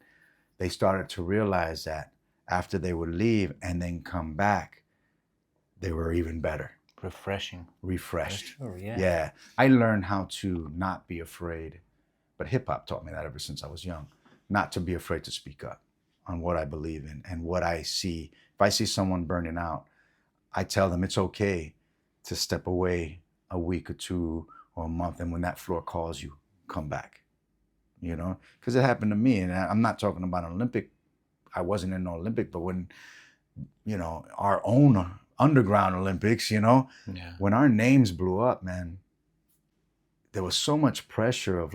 S1: They started to realize that after they would leave and then come back, they were even better.
S2: Refreshed.
S1: Sure,
S2: yeah.
S1: Yeah. I learned how to not be afraid, but hip hop taught me that ever since I was young, not to be afraid to speak up on what I believe in and what I see. If I see someone burning out, I tell them it's okay to step away a week or two or a month, and when that floor calls you, come back. You know, because it happened to me, and I'm not talking about an Olympic. I wasn't in the Olympic, but when, you know, our own underground Olympics, you know, when our names blew up, man, there was so much pressure of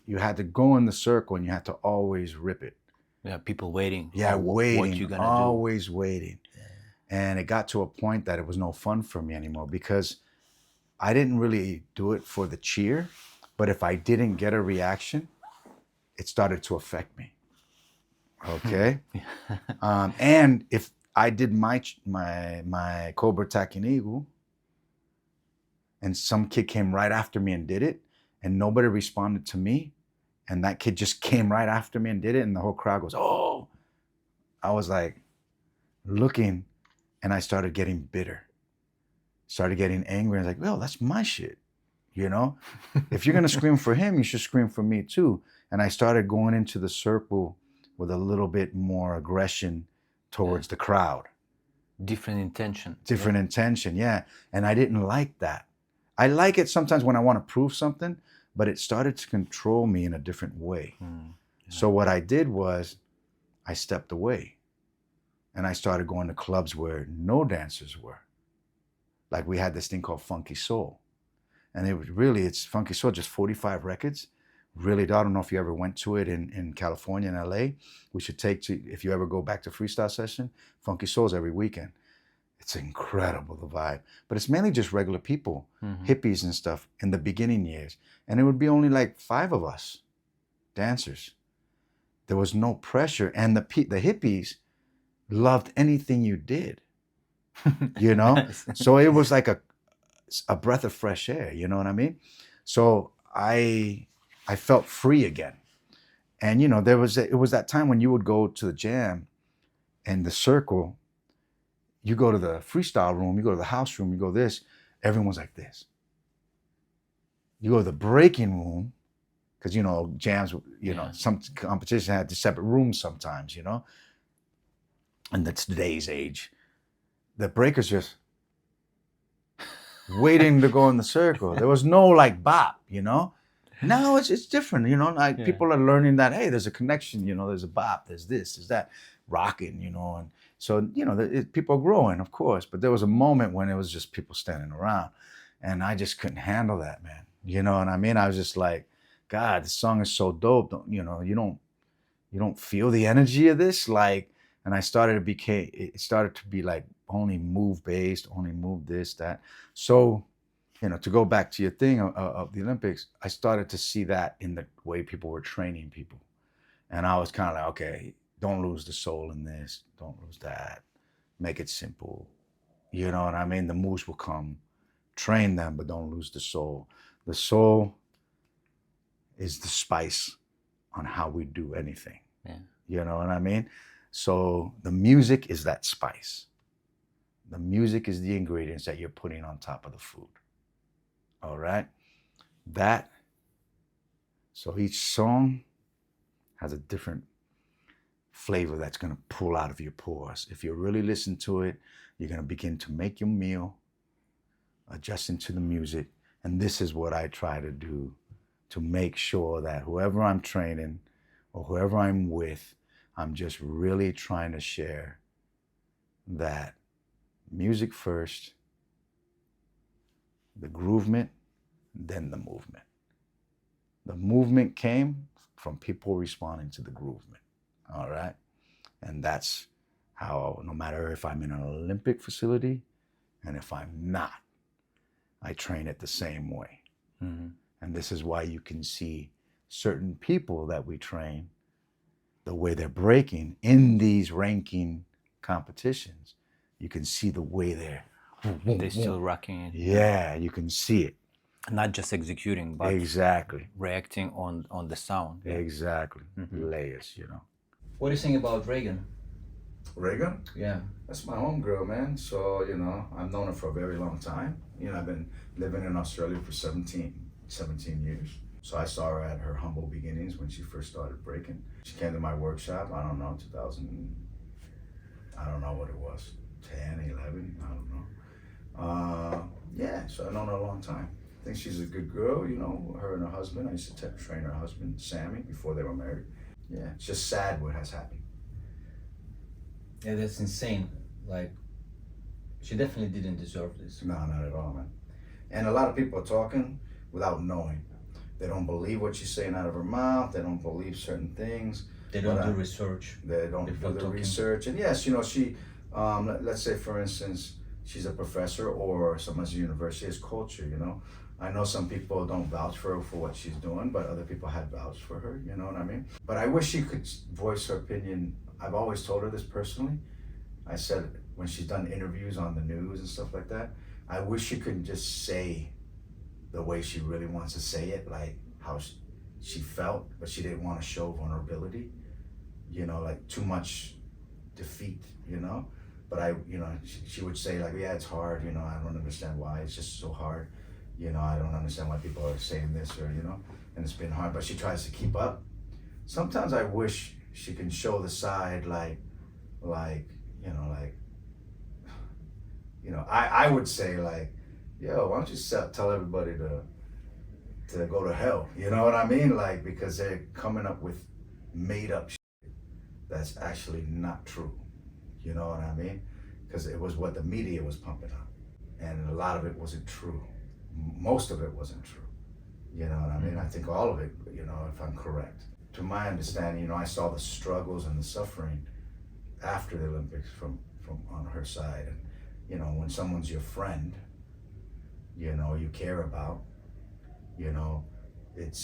S1: you had to go in the circle and you had to always rip it.
S2: Yeah, people waiting.
S1: Yeah, waiting.
S2: What you gonna
S1: always waiting. Yeah. And it got to a point that it was no fun for me anymore, because I didn't really do it for the cheer, but if I didn't get a reaction, it started to affect me. Okay. And if I did my Cobra Tacking Eagle, and some kid came right after me and did it, and nobody responded to me, and that kid just came right after me and did it, and the whole crowd goes, "Oh!" I was like looking, and I started getting bitter, started getting angry. I was like, "Well, that's my shit, you know. If you're gonna scream for him, you should scream for me too." And I started going into the circle with a little bit more aggression towards the crowd.
S2: Different intention.
S1: Yeah. And I didn't like that. I like it sometimes when I want to prove something, but it started to control me in a different way. So what I did was I stepped away, and I started going to clubs where no dancers were. Like, we had this thing called Funky Soul, and it's Funky Soul, just 45 records. Really, I don't know if you ever went to it in California and LA. We should if you ever go back to freestyle session, Funky Soul's every weekend. It's incredible, the vibe. But it's mainly just regular people, hippies and stuff in the beginning years. And it would be only like 5 of us dancers. There was no pressure. And the hippies loved anything you did, you know? Nice. So it was like a breath of fresh air, you know what I mean? So I felt free again. And, you know, it was that time when you would go to the jam and the circle. You go to the freestyle room, you go to the house room, you go this, everyone's like this. You go to the breaking room, because, you know, jams, you know, some competition had the separate rooms sometimes, you know, and that's today's age. The breakers just waiting to go in the circle. There was no like bop, you know. Now it's different, you know. Like people are learning that, hey, there's a connection, you know. There's a bop, there's this, there's that, rocking, you know. And so, you know, people are growing, of course. But there was a moment when it was just people standing around, and I just couldn't handle that, man. You know what I mean? I was just like, God, this song is so dope. You don't feel the energy of this, like. And it started to be like only move based, only move this, that. So, you know, to go back to your thing of the Olympics, I started to see that in the way people were training people. And I was kind of like, okay, don't lose the soul in this, don't lose that, make it simple. You know what I mean? The moves will come. Train them, but don't lose the soul. The soul is the spice on how we do anything.
S2: Yeah.
S1: You know what I mean? So the music is that spice. The music is the ingredients that you're putting on top of the food. All right? So each song has a different flavor that's going to pull out of your pores. If you really listen to it, you're going to begin to make your meal, adjusting to the music. And this is what I try to do to make sure that whoever I'm training or whoever I'm with, I'm just really trying to share that music first, the groovement, then the movement. The movement came from people responding to the groovement, all right? And that's how, no matter if I'm in an Olympic facility and if I'm not, I train it the same way.
S2: Mm-hmm.
S1: And this is why you can see certain people that we train, the way they're breaking in these ranking competitions. You can see the way they're
S2: still rocking it.
S1: Yeah, you can see it.
S2: Not just executing, but
S1: exactly
S2: reacting on the sound.
S1: Yeah. Exactly. Mm-hmm. Layers, you know.
S2: What do you think about Raygun?
S1: Raygun?
S2: Yeah.
S1: That's my homegirl, man. So, you know, I've known her for a very long time. You know, I've been living in Australia for 17 years. So I saw her at her humble beginnings when she first started breaking. She came to my workshop, I don't know, 2000, I don't know what it was, 10, 11, I don't know. Yeah, so I've known her a long time. I think she's a good girl, you know, her and her husband. I used to train her husband, Sammy, before they were married. Yeah, it's just sad what has happened.
S2: Yeah, that's insane. Like, she definitely didn't deserve this.
S1: No, not at all, man. And a lot of people are talking without knowing. They don't believe what she's saying out of her mouth. They don't believe certain things.
S2: They don't do research.
S1: They don't do the research. And yes, you know, she, let's say for instance, she's a professor or someone's university is culture, you know. I know some people don't vouch for her for what she's doing, but other people had vouched for her, you know what I mean? But I wish she could voice her opinion. I've always told her this personally. I said when she's done interviews on the news and stuff like that, I wish she could just say the way she really wants to say it, like how she felt, but she didn't want to show vulnerability, you know, like too much defeat, you know? But she would say like, yeah, it's hard, you know, I don't understand why, it's just so hard. You know, I don't understand why people are saying this or, you know, and it's been hard, but she tries to keep up. Sometimes I wish she can show the side I would say like, yo, why don't you tell everybody to go to hell? You know what I mean? Like, because they're coming up with made up shit that's actually not true. You know what I mean? Because it was what the media was pumping up. And a lot of it wasn't true. Most of it wasn't true. You know what I mean? I think all of it, you know, if I'm correct. To my understanding, you know, I saw the struggles and the suffering after the Olympics from on her side. And, you know, when someone's your friend, you know, you care about, you know, it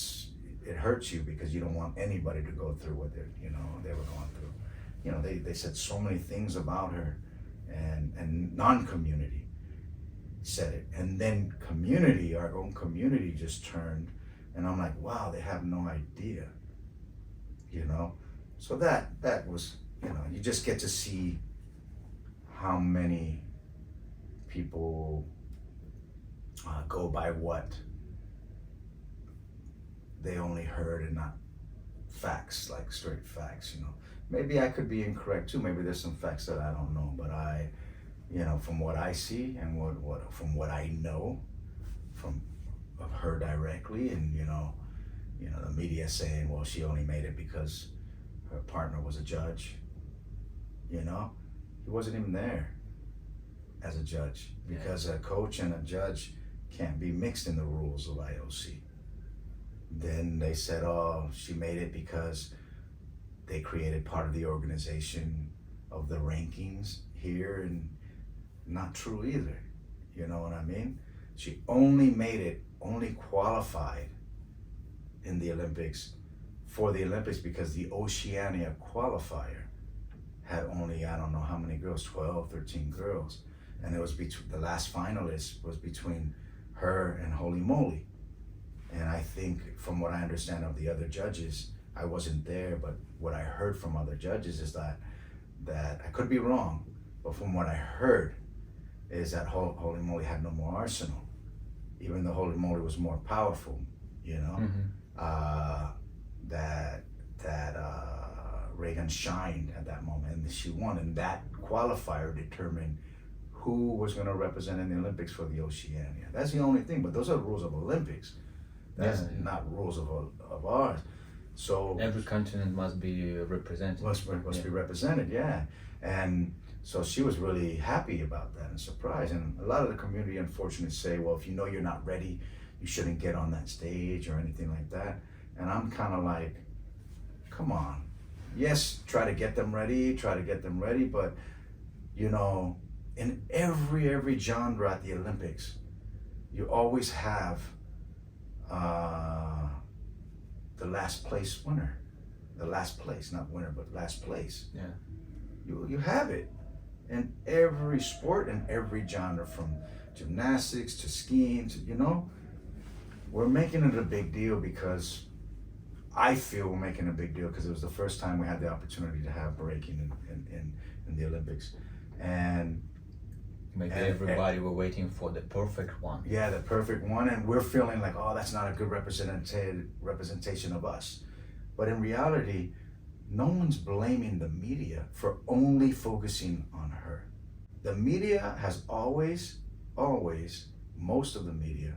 S1: hurts you because you don't want anybody to go through what they were going through. You know, they said so many things about her, and non-community said it, and then community, our own community just turned, and I'm like, wow, they have no idea, you know. So that was, you know, you just get to see how many people go by what they only heard and not facts, like straight facts, you know. Maybe I could be incorrect too. Maybe there's some facts that I don't know, but you know, from what I see and from what I know of her directly, and you know, the media saying, well, she only made it because her partner was a judge. You know, he wasn't even there as a judge, because a coach and a judge can't be mixed in the rules of IOC. Then they said, oh, she made it because they created part of the organization of the rankings here, and not true either. You know what I mean? She only qualified in the Olympics, for the Olympics, because the Oceania qualifier had only, I don't know how many girls, 12, 13 girls. And it was between, the last finalist was between her and Holy Moly. And I think from what I understand of the other judges, I wasn't there, but what I heard from other judges is that I could be wrong, but from what I heard is that Holy Moly had no more arsenal, even though Holy Moly was more powerful, you know. That Raygun shined at that moment, and she won, and that qualifier determined who was going to represent in the Olympics for the Oceania. That's the only thing, but those are rules of Olympics. That's not rules of ours. So
S3: every continent must be represented.
S1: Must be represented, yeah. And so she was really happy about that and surprised. And a lot of the community, unfortunately, say, well, if you know you're not ready, you shouldn't get on that stage or anything like that. And I'm kind of like, come on. Yes, try to get them ready, but you know, in every genre at the Olympics, you always have the last place winner. The last place, not winner, but last place.
S3: Yeah.
S1: You have it in every sport and every genre, from gymnastics to skiing to, you know. We're making it a big deal because I feel we're making a big deal because it was the first time we had the opportunity to have breaking in the Olympics. And
S3: maybe everybody were waiting for the perfect one.
S1: Yeah, the perfect one, and we're feeling like, oh, that's not a good representation of us. But in reality, no one's blaming the media for only focusing on her. The media has always, most of the media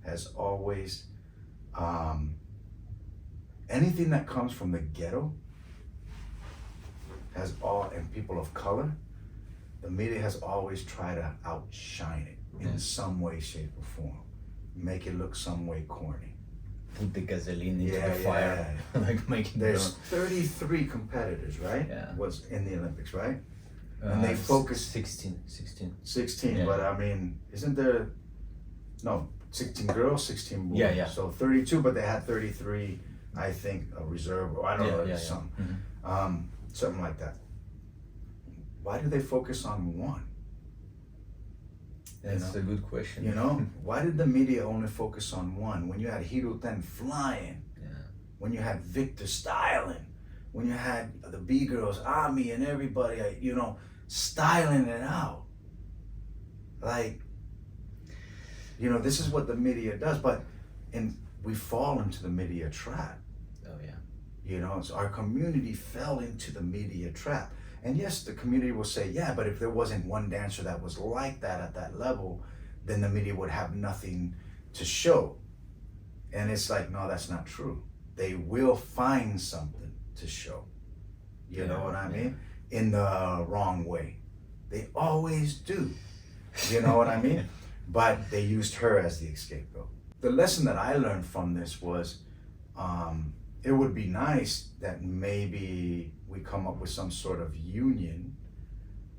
S1: has always, anything that comes from the ghetto and people of color, the media has always tried to outshine it in some way, shape, or form. Make it look some way corny.
S3: Put the gasoline into the fire. Like making
S1: There's 33 competitors, right?
S3: Yeah.
S1: Was in the Olympics, right? And they focus
S3: 16.
S1: 16, but I mean, isn't there, no, 16 girls, 16 boys.
S3: Yeah.
S1: So 32, but they had 33, I think, a reserve, or I don't know, something. Something like that. Why do they focus on one?
S3: That's a good question.
S1: You know, why did the media only focus on one? When you had Hiruten flying, when you had Victor styling, when you had the B-girls, Ami and everybody, you know, styling it out. Like, you know, this is what the media does, we fall into the media trap.
S3: Oh yeah.
S1: You know, so our community fell into the media trap. And yes, the community will say, yeah, but if there wasn't one dancer that was like that at that level, then the media would have nothing to show. And it's like, no, that's not true. They will find something to show. You know what I mean? In the wrong way. They always do. You know what I mean? But they used her as the scapegoat. The lesson that I learned from this was, it would be nice that maybe we come up with some sort of union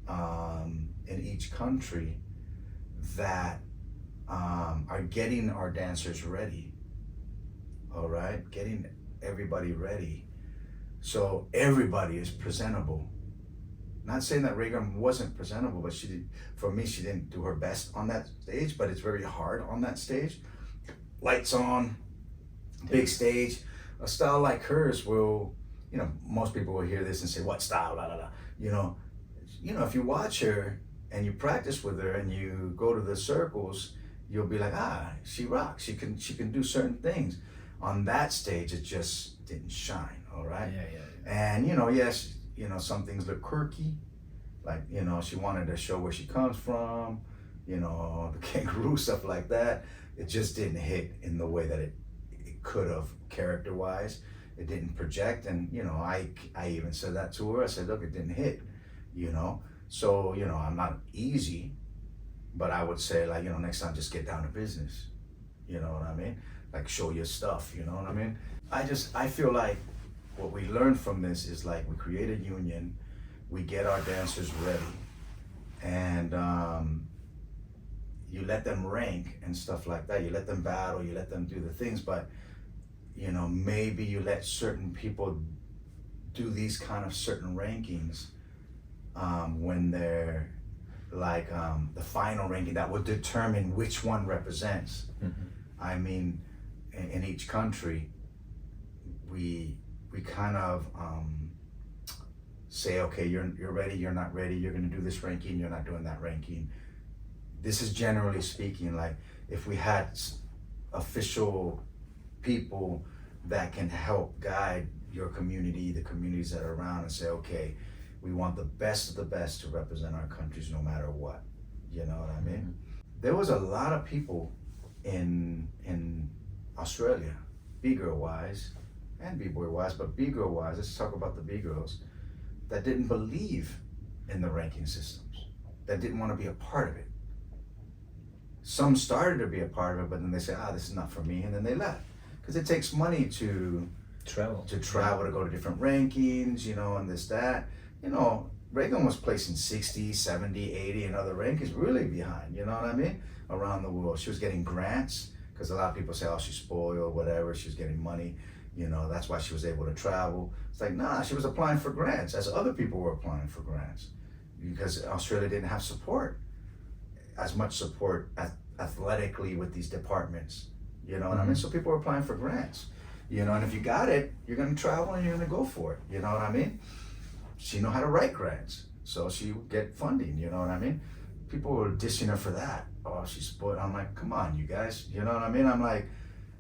S1: in each country that are getting our dancers ready, all right? Getting everybody ready so everybody is presentable. Not saying that Raygun wasn't presentable, but for me, she didn't do her best on that stage, but it's very hard on that stage. Lights on, big stage. A style like hers will, you know, most people will hear this and say, what style, la la la. You know, if you watch her and you practice with her and you go to the circles, you'll be like, she rocks. She can do certain things. On that stage, it just didn't shine, all right?
S3: Yeah.
S1: And, you know, yes, you know, some things look quirky. Like, you know, she wanted to show where she comes from, you know, the kangaroo, stuff like that. It just didn't hit in the way that it could have character-wise. It didn't project, and you know, I even said that to her. I said, look, it didn't hit, you know. So, you know, I'm not easy, but I would say, like, you know, next time just get down to business. You know what I mean? Like, show your stuff, you know what I mean? I feel like what we learned from this is, like, we create a union, we get our dancers ready, and you let them rank and stuff like that. You let them battle, you let them do the things, but you know, maybe you let certain people do these kind of certain rankings when they're like the final ranking that will determine which one represents. I mean, in each country, we kind of say, okay, you're ready, you're not ready, you're gonna do this ranking, you're not doing that ranking. This is generally speaking, like if we had official people that can help guide your community, the communities that are around, and say, okay, we want the best of the best to represent our countries no matter what. You know what I mean? There was a lot of people in Australia, B-girl wise and B-boy wise, but B-girl wise, let's talk about the B-girls, that didn't believe in the ranking systems, that didn't want to be a part of it. Some started to be a part of it, but then they said, this is not for me, and then they left. Because it takes money to travel, to go to different rankings, you know, and this, that. You know, Raygun was placing 60, 70, 80 and other rankings, really behind, you know what I mean? Around the world. She was getting grants, because a lot of people say, oh, she's spoiled, whatever, she was getting money, you know, that's why she was able to travel. It's like, nah, she was applying for grants, as other people were applying for grants, because Australia didn't have support, as much support athletically with these departments, you know what I mean? So people were applying for grants, you know, and if you got it, you're gonna travel and you're gonna go for it, you know what I mean? She knew how to write grants, so she would get funding, you know what I mean? People were dissing her for that. Oh, she's spoiled. I'm like, come on, you guys, you know what I mean? I'm like,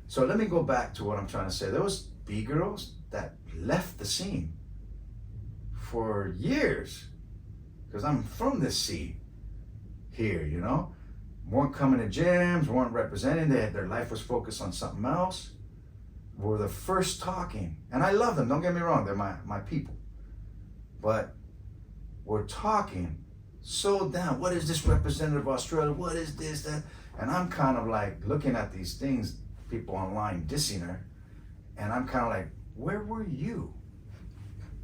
S1: so let me go back to what I'm trying to say. There was B-girls that left the scene for years, because I'm from this scene here, you know? Weren't coming to jams, weren't representing, their life was focused on something else. Were the first talking, and I love them, don't get me wrong, they're my people. But we're talking so down, what is this representative of Australia, what is this, that? And I'm kind of like looking at these things, people online dissing her, and I'm kind of like, where were you?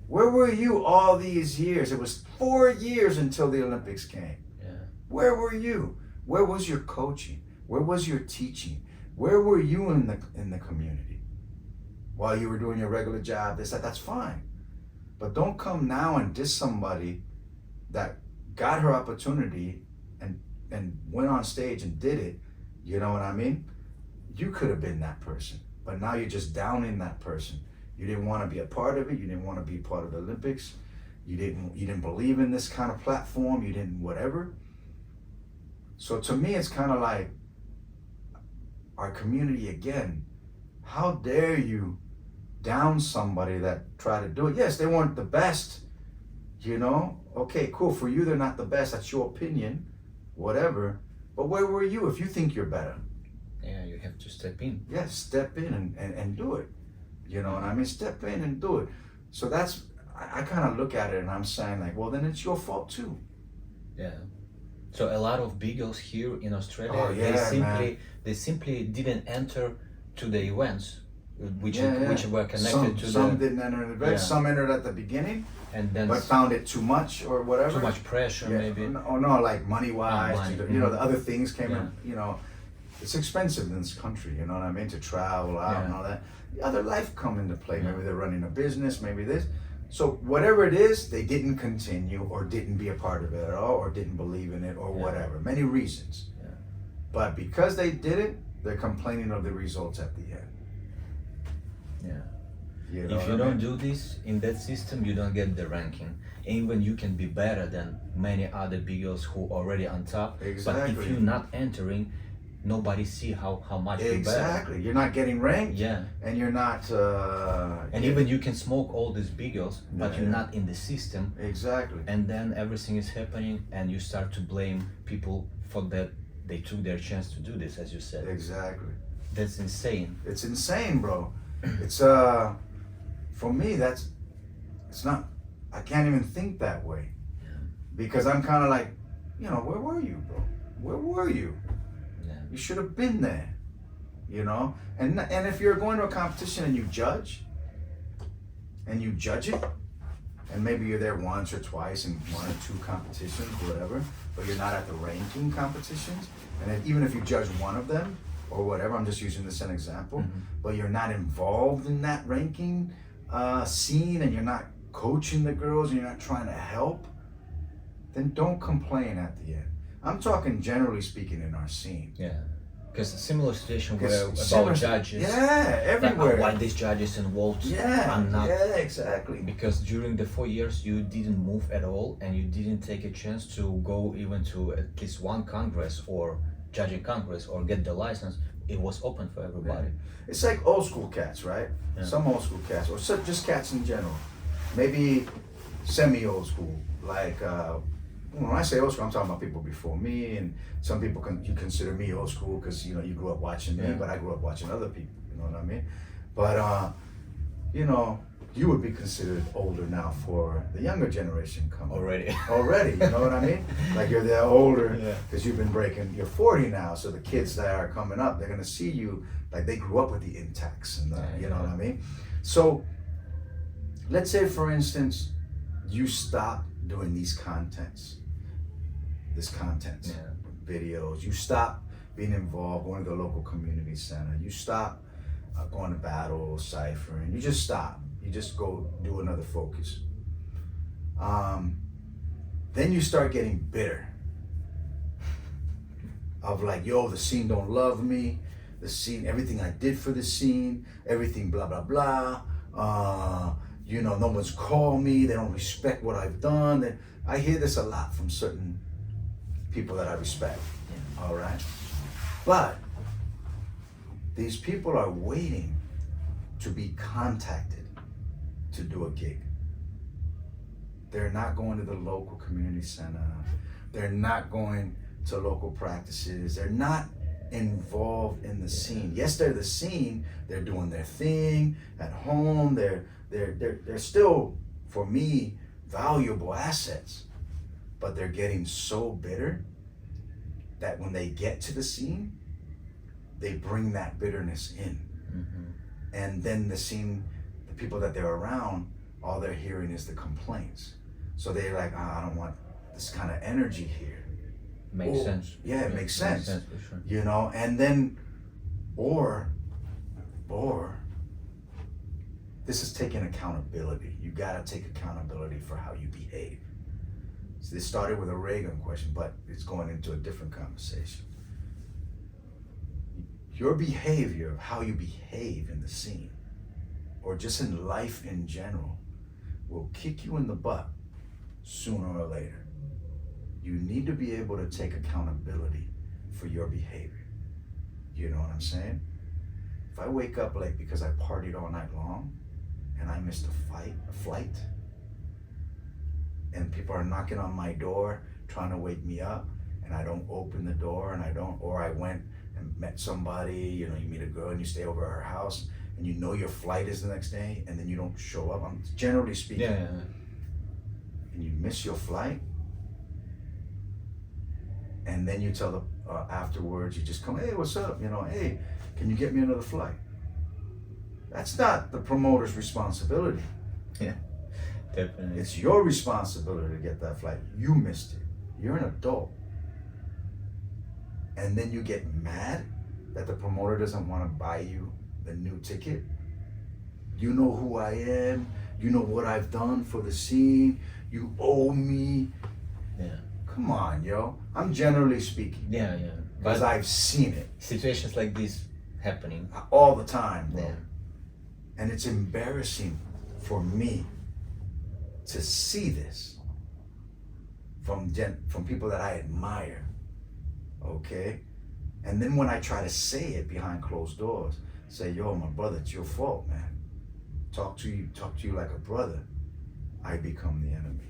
S1: Where were you all these years? It was 4 years until the Olympics came.
S3: Yeah.
S1: Where were you? Where was your coaching? Where was your teaching? Where were you in the community? While you were doing your regular job, that's fine. But don't come now and diss somebody that got her opportunity and went on stage and did it. You know what I mean? You could have been that person, but now you're just downing that person. You didn't want to be a part of it. You didn't want to be part of the Olympics. You didn't believe in this kind of platform. You didn't whatever. So to me, it's kind of like our community again. How dare you down somebody that tried to do it? Yes, they weren't the best, you know? Okay, cool. For you, they're not the best. That's your opinion, whatever. But where were you if you think you're better?
S3: Yeah, you have to step in.
S1: Yeah, step in and do it. You know what I mean? Step in and do it. So that's, I kind of look at it and I'm saying like, well, then it's your fault too.
S3: Yeah. So a lot of big girls here in Australia,
S1: man.
S3: they simply didn't enter to the events, which were connected
S1: some didn't enter the events, some entered at the beginning,
S3: and then
S1: but found it too much or whatever.
S3: Too much pressure, maybe.
S1: Or no, like money-wise,
S3: money.
S1: you know, the other things came in, you know. It's expensive in this country, you know what I mean, to travel out and all that. The other life come into play. Maybe they're running a business, maybe this. So whatever it is, they didn't continue or didn't be a part of it at all or didn't believe in it or whatever. Many reasons.
S3: Yeah.
S1: But because they did it, they're complaining of the results at the end.
S3: Yeah.
S1: You know
S3: if you don't do this in that system, you don't get the ranking. Even you can be better than many other big girls who already on top.
S1: Exactly.
S3: But if you're not entering, nobody see how much you're better.
S1: Exactly. You're not getting ranked.
S3: Yeah.
S1: And you're not.
S3: And even you can smoke all these big girls, but you're not in the system.
S1: Exactly.
S3: And then everything is happening, and you start to blame people for that they took their chance to do this, as you said.
S1: Exactly.
S3: That's insane.
S1: It's insane, bro. It's for me it's not. I can't even think that way.
S3: Yeah.
S1: Because I'm kind of like, you know, where were you, bro? Where were you?
S3: Yeah.
S1: You should have been there, you know? And if you're going to a competition and you judge it, and maybe you're there once or twice in 1 or 2 competitions, whatever, but you're not at the ranking competitions, and even if you judge one of them, or whatever, I'm just using this as an example, but you're not involved in that ranking scene, and you're not coaching the girls, and you're not trying to help, then don't complain at the end. I'm talking generally speaking in our scene.
S3: Yeah. Because similar situation where
S1: Similar-
S3: about judges.
S1: Yeah, everywhere.
S3: Why these judges involved
S1: Yeah,
S3: are not.
S1: yeah, exactly.
S3: Because during the 4 years you didn't move at all and you didn't take a chance to go even to at least one congress or judging congress or get the license. It was open for everybody.
S1: It's like old school cats, right?
S3: Yeah.
S1: Some old school cats, or just cats in general. Maybe semi old school. Like when I say old school, I'm talking about people before me, and some people you consider me old school because you know you grew up watching me,
S3: Yeah.
S1: but I grew up watching other people. You know what I mean? But you know, you would be considered older now for the younger generation coming. Already, you know what I mean? Like you're that older because you've been breaking. You're 40 now, so the kids that are coming up, they're gonna see you like they grew up with the Intacts, and you know what I mean. So, let's say for instance, you stop doing these contents, videos. You stop being involved, going to the local community center. You stop going to battle, ciphering. You just stop. You just go do another focus. Then you start getting bitter. Of like, yo, the scene don't love me. The scene, everything I did for the scene, everything blah, blah, blah. You know, no one's called me. They don't respect what I've done. And I hear this a lot from certain people that I respect. Yeah. All right. But these people are waiting to be contacted to do a gig. They're not going to the local community center. They're not going to local practices. They're not involved in the scene. Yes, they're the scene. They're doing their thing at home. They're still, for me, valuable assets. But they're getting so bitter that when they get to the scene, they bring that bitterness in. Mm-hmm. And then the scene, the people that they're around, all they're hearing is the complaints. So they're like, I don't want this kind of energy here.
S3: Makes sense.
S1: Yeah, it makes sense.
S3: Makes sense for sure.
S1: You know, and then, or, this is taking accountability. You gotta take accountability for how you behave. So this started with a Raygun question, but it's going into a different conversation. Your behavior, of how you behave in the scene, or just in life in general, will kick you in the butt sooner or later. You need to be able to take accountability for your behavior. You know what I'm saying? If I wake up late because I partied all night long and I missed a flight, and people are knocking on my door trying to wake me up, and I don't open the door, or I went and met somebody, you know, you meet a girl and you stay over at her house and you know your flight is the next day and then you don't show up. I'm generally speaking.
S3: Yeah.
S1: And you miss your flight, and then you tell the afterwards, you just come, hey, what's up? You know, hey, can you get me another flight? That's not the promoter's responsibility.
S3: Yeah, definitely.
S1: It's your responsibility to get that flight. You missed it. You're an adult. And then you get mad that the promoter doesn't want to buy you the new ticket. You know who I am. You know what I've done for the scene. You owe me.
S3: Yeah.
S1: Come on, yo. I'm generally speaking.
S3: Yeah.
S1: Because I've seen it.
S3: Situations like this happening
S1: all the time, bro.
S3: Yeah.
S1: And it's embarrassing for me to see this from people that I admire. Okay? And then when I try to say it behind closed doors, say, yo, my brother, it's your fault, man. Talk to you like a brother, I become the enemy.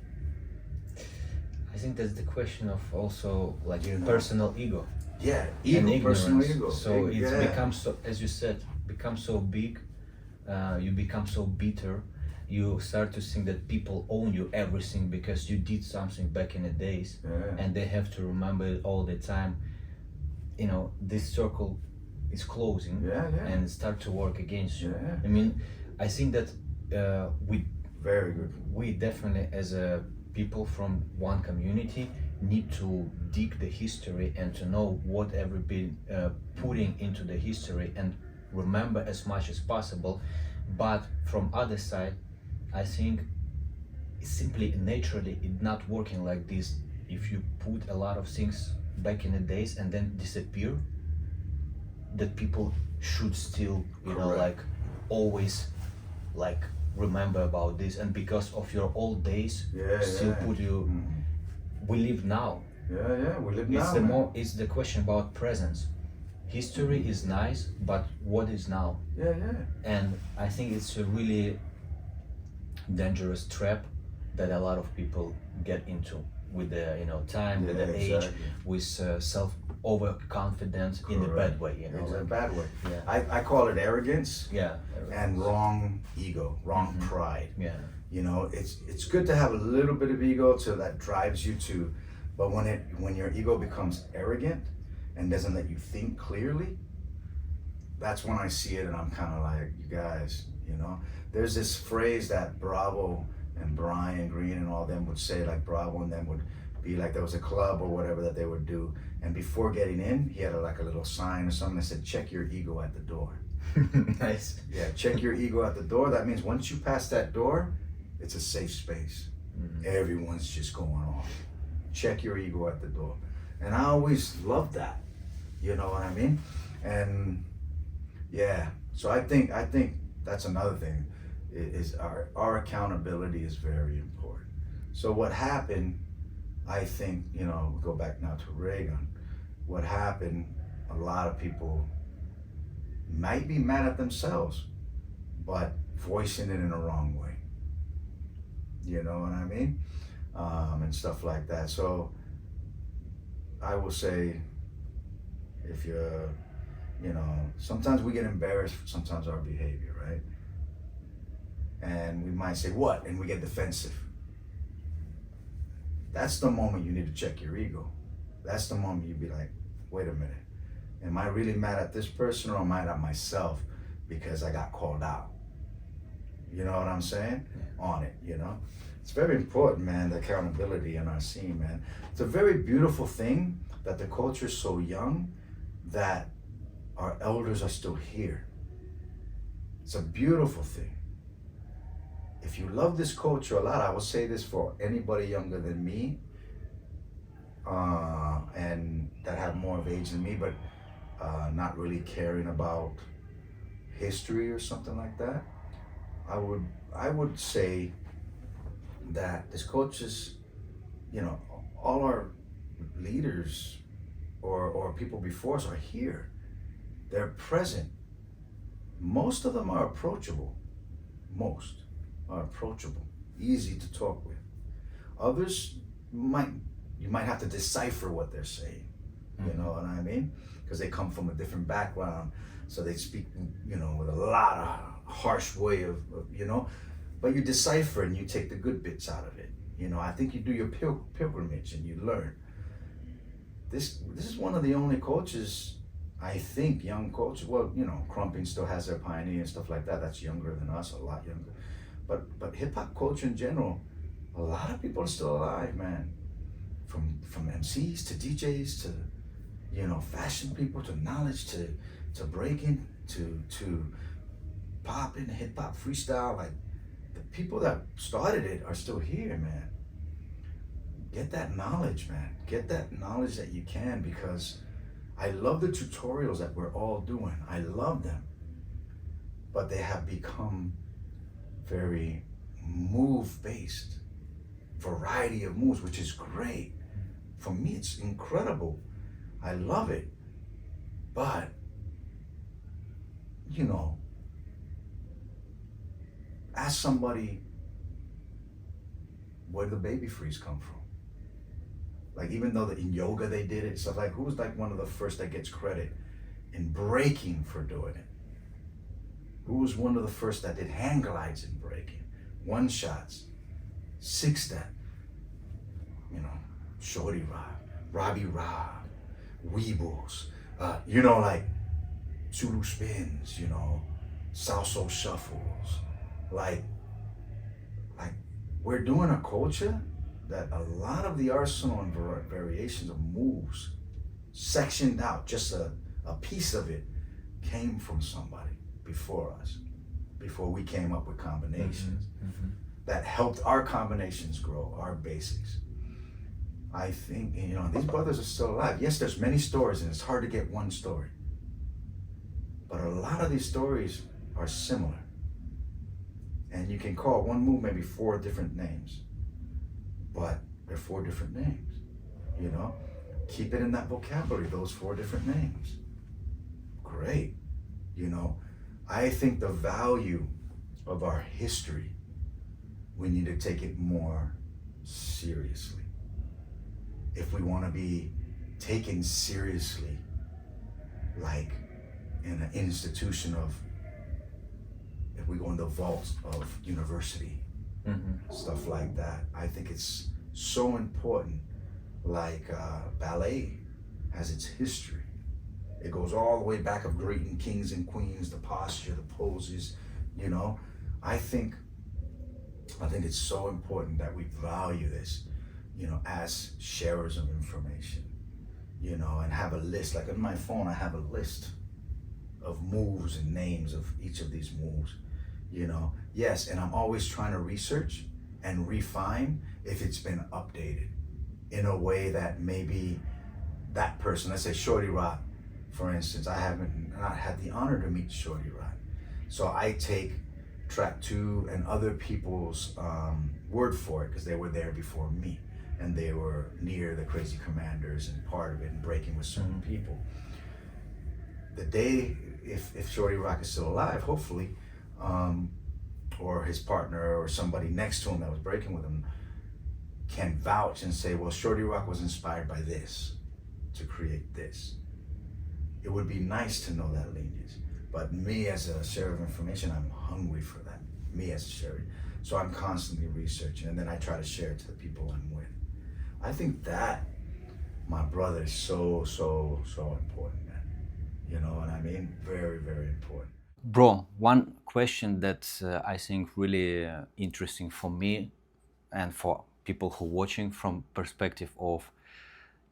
S3: I think that's the question of also like personal ego.
S1: Yeah, personal ego.
S3: So it's becomes so, as you said, becomes so big. You become so bitter. You start to think that people own you everything because you did something back in the days, and they have to remember it all the time. You know, this circle is closing, and start to work against you.
S1: Yeah.
S3: I mean, I think that
S1: very good.
S3: We definitely, as a people from one community, need to dig the history and to know what everybody putting into the history and remember as much as possible. But from other side, I think it's simply naturally it's not working like this if you put a lot of things back in the days and then disappear, that people should still, you know, like always like remember about this, and because of your old days, still put you. We live now.
S1: Yeah, we live
S3: It's
S1: now.
S3: it's the question about presence. History is nice, but what is now?
S1: Yeah.
S3: And I think it's a really dangerous trap that a lot of people get into with the, you know, time, with the age, with self overconfidence in the bad way, you know.
S1: It's a bad way.
S3: Yeah.
S1: I call it arrogance.
S3: Yeah.
S1: And wrong ego, wrong pride.
S3: Yeah.
S1: You know, it's good to have a little bit of ego so that drives you to, but when your ego becomes arrogant and doesn't let you think clearly, that's when I see it and I'm kind of like, you guys, you know, there's this phrase that Bravo and Brian Green and all them would say, like Bravo and them would be like, there was a club or whatever that they would do, and before getting in, he had like a little sign or something that said, check your ego at the door.
S3: Nice.
S1: Yeah, check your ego at the door. That means once you pass that door, it's a safe space. Everyone's just going off. Check your ego at the door. And I always loved that. You know what I mean? And yeah, so I think that's another thing, is our accountability is very important. So what happened, I think, you know, go back now to Raygun, what happened, a lot of people might be mad at themselves, but voicing it in the wrong way. You know what I mean? And stuff like that. So I will say, if you're, you know, sometimes we get embarrassed for sometimes our behavior, right? And we might say, what? And we get defensive. That's the moment you need to check your ego. That's the moment you be like, wait a minute. Am I really mad at this person, or am I mad at myself because I got called out? You know what I'm saying? On it, you know? It's very important, man, the accountability in our scene, man. It's a very beautiful thing that the culture is so young that our elders are still here. It's a beautiful thing. If you love this culture a lot, I will say this for anybody younger than me, and that have more of age than me, but not really caring about history or something like that, I would say that this culture's, you know, all our leaders or people before us are here. They're present. Most of them are approachable. Most are approachable, easy to talk with. Others you might have to decipher what they're saying. You know what I mean? Because they come from a different background, so they speak, you know, with a lot of harsh way of, you know, but you decipher and you take the good bits out of it. You know, I think you do your pilgrimage and you learn. This is one of the only cultures, I think, young culture. Well, you know, Crumping still has their pioneer and stuff like that. That's younger than us, a lot younger. But hip hop culture in general, a lot of people are still alive, man. From MCs to DJs to, you know, fashion people to knowledge to breaking to popping, hip hop, freestyle. Like, the people that started it are still here, man. Get that knowledge, man. Get that knowledge that you can, because I love the tutorials that we're all doing. I love them. But they have become very move-based, variety of moves, which is great. For me, it's incredible. I love it. But, you know, ask somebody, where did the baby freeze come from? Like, even though in yoga they did it, stuff like, who was like one of the first that gets credit in breaking for doing it? Who was one of the first that did hang glides in breaking? One shots, 6-step, you know, Shorty Rob, Robbie Rob, Weebles, you know, like Zulu spins, you know, salsa shuffles. Like we're doing a culture that a lot of the arsenal and variations of moves sectioned out, just a piece of it came from somebody before us, before we came up with combinations that helped our combinations grow, our basics. I think, you know, these brothers are still alive. Yes, there's many stories, and it's hard to get one story. But a lot of these stories are similar. And you can call one move maybe 4 different names. But they're 4 different names, you know? Keep it in that vocabulary, those 4 different names. Great. You know, I think the value of our history, we need to take it more seriously. If we want to be taken seriously, like in an institution of, if we go in the vaults of university, stuff like that, I think it's so important. Like ballet has its history. It goes all the way back of greeting kings and queens, the posture, the poses, you know. I think it's so important that we value this, you know, as sharers of information, you know, and have a list. Like on my phone, I have a list of moves and names of each of these moves, you know. Yes, and I'm always trying to research and refine if it's been updated in a way that maybe that person, let's say Shorty Rock, for instance, I haven't not had the honor to meet Shorty Rock. So I take track 2 and other people's word for it, because they were there before me and they were near the Crazy Commanders and part of it and breaking with certain people. The day, if Shorty Rock is still alive, hopefully, or his partner or somebody next to him that was breaking with him can vouch and say, well, Shorty Rock was inspired by this to create this. It would be nice to know that lineage. But me as a sharer of information, I'm hungry for that. Me as a sharer. So I'm constantly researching, and then I try to share it to the people I'm with. I think that, my brother, is so, so, so important, man. You know what I mean? Very, very important.
S2: Bro, one question that I think really interesting for me and for people who watching from perspective of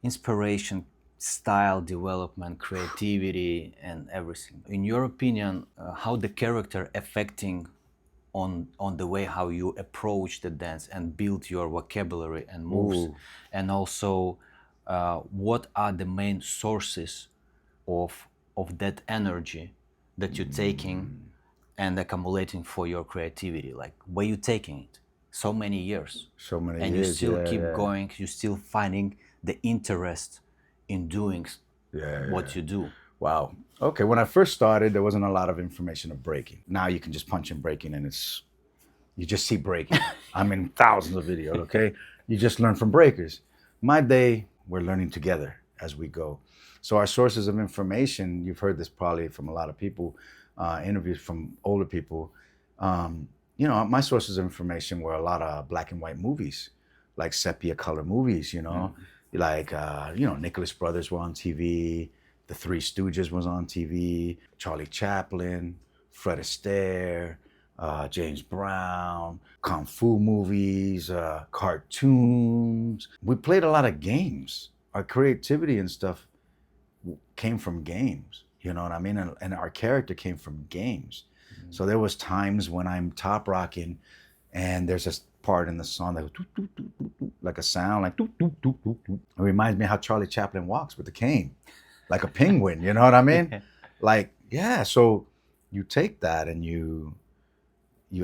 S2: inspiration, style development, creativity, and everything. In your opinion, how the character affecting on the way how you approach the dance and build your vocabulary and moves?
S1: Ooh.
S2: And also what are the main sources of that energy that you're taking and accumulating for your creativity? Like, where you taking it so many years,
S1: So many
S2: and
S1: years,
S2: you still
S1: yeah,
S2: keep
S1: yeah.
S2: going, you still finding the interest in doing what you do.
S1: Wow. Okay, when I first started, there wasn't a lot of information of breaking. Now you can just punch in breaking and you just see breaking. I'm in thousands of videos, okay? You just learn from breakers. My day, we're learning together as we go. So our sources of information, you've heard this probably from a lot of people, interviews from older people. You know, my sources of information were a lot of black and white movies, like sepia color movies, you know? Like, you know, Nicholas Brothers were on TV, The Three Stooges was on TV, Charlie Chaplin, Fred Astaire, James Brown, Kung Fu movies, cartoons. We played a lot of games. Our creativity and stuff came from games, you know what I mean? And our character came from games. So there was times when I'm top rocking and there's a part in the song that goes doo, doo, doo, doo, doo, like a sound like doo, doo, doo, doo, doo. It reminds me how Charlie Chaplin walks with the cane, like a penguin, you know what I mean? Like, yeah, so you take that and you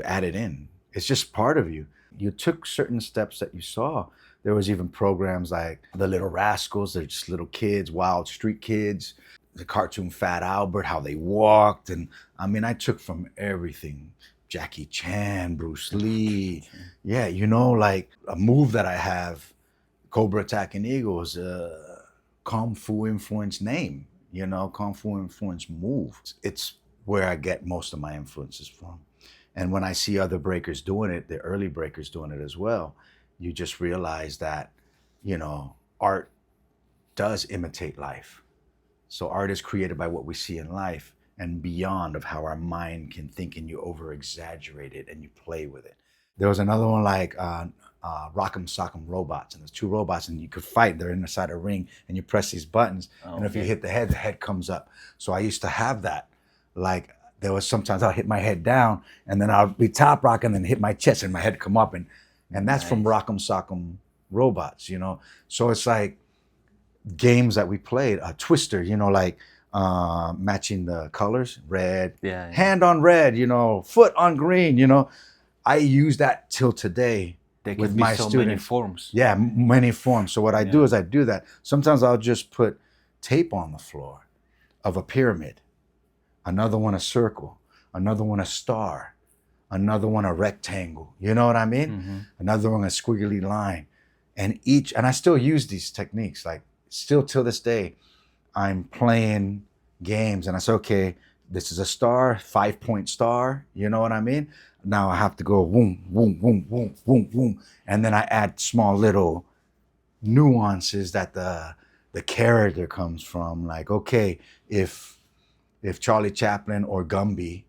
S1: add it in. It's just part of you. You took certain steps that you saw. There was even programs like The Little Rascals, they're just little kids, wild street kids, the cartoon Fat Albert, how they walked. And I mean, I took from everything. Jackie Chan, Bruce Lee. Yeah, you know, like a move that I have, Cobra Attacking Eagle, is a Kung Fu influence name, you know, Kung Fu influence move. It's where I get most of my influences from. And when I see other breakers doing it, the early breakers doing it as well, you just realize that, you know, art does imitate life. So art is created by what we see in life and beyond of how our mind can think, and you over exaggerate it and you play with it. There was another one like Rock'em Sock'em Robots, and there's 2 robots and you could fight. They're inside a ring and you press these buttons, and if you hit the head comes up. So I used to have that. Like, there was sometimes I'll hit my head down and then I'll be top rocking and then hit my chest and my head come up, and that's from Rock'em Sock'em robots, you know. So it's like games that we played, a Twister, you know, like matching the colors, red,
S2: Yeah, yeah.
S1: hand on red, you know, foot on green, you know. I use that till today
S2: There
S1: with
S2: can be
S1: my
S2: so
S1: students.
S2: many forms.
S1: Yeah, many forms. So what I do is I do that. Sometimes I'll just put tape on the floor of a pyramid, another one a circle, another one a star, another one a rectangle. You know what I mean? Another one a squiggly line. And I still use these techniques. Like still till this day, I'm playing games and I say, okay, this is a star, 5-point star. You know what I mean? Now I have to go boom, boom, boom, boom, boom, boom. And then I add small little nuances that the character comes from. Like, okay, if Charlie Chaplin or Gumby,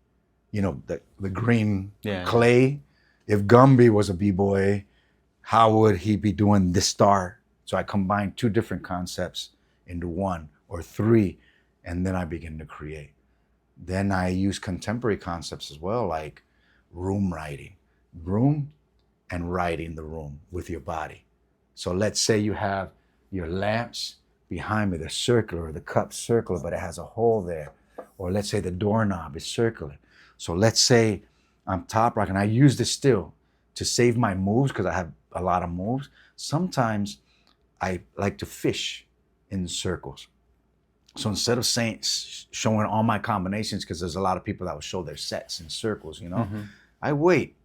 S1: you know, the green clay, if Gumby was a B-boy, how would he be doing this star? So I combine 2 different concepts into 1 or 3, and then I begin to create. Then I use contemporary concepts as well, like room writing. Room and writing the room with your body. So let's say you have your lamps behind me, they're circular, the cup's circular, but it has a hole there. Or let's say the doorknob is circular. So let's say I'm top rock, and I use this still to save my moves because I have a lot of moves. Sometimes I like to fish in circles. So instead of showing all my combinations, because there's a lot of people that will show their sets in circles, you know, I wait.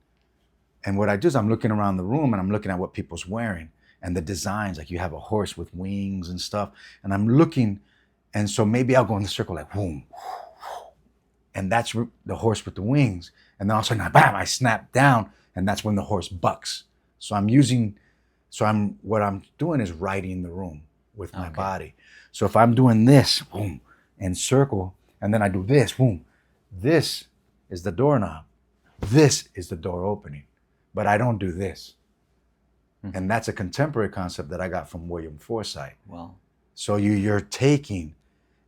S1: And what I do is I'm looking around the room and I'm looking at what people's wearing and the designs. Like you have a horse with wings and stuff. And I'm looking, and so maybe I'll go in the circle like boom, and that's the horse with the wings. And then all of a sudden, bam, I snap down, and that's when the horse bucks. So what I'm doing is writing the room with my body. So if I'm doing this, boom, and circle, and then I do this, boom, this is the doorknob. This is the door opening. But I don't do this. And that's a contemporary concept that I got from William Forsythe.
S2: Wow.
S1: So you're taking,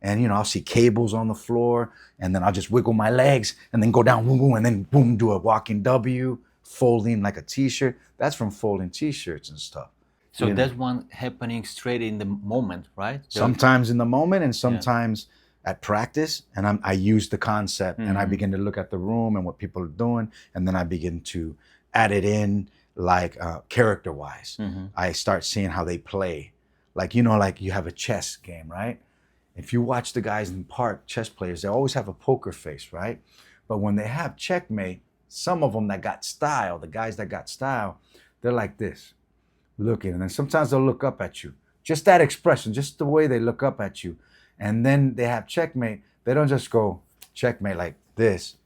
S1: and you know, I'll see cables on the floor, and then I'll just wiggle my legs, and then go down, boom, boom, and then boom, do a walking W, folding like a t-shirt. That's from folding t-shirts and stuff.
S2: So that's one happening straight in the moment, right?
S1: Sometimes in the moment, and sometimes at practice, and I use the concept, and I begin to look at the room and what people are doing, and then I begin to add it in, like character-wise. I start seeing how they play. Like, you know, like you have a chess game, right? If you watch the guys in the park, chess players, they always have a poker face, right? But when they have checkmate, some of them that got style, the guys that got style, they're like this, looking. And then sometimes they'll look up at you. Just that expression, just the way they look up at you. And then they have checkmate. They don't just go checkmate like this.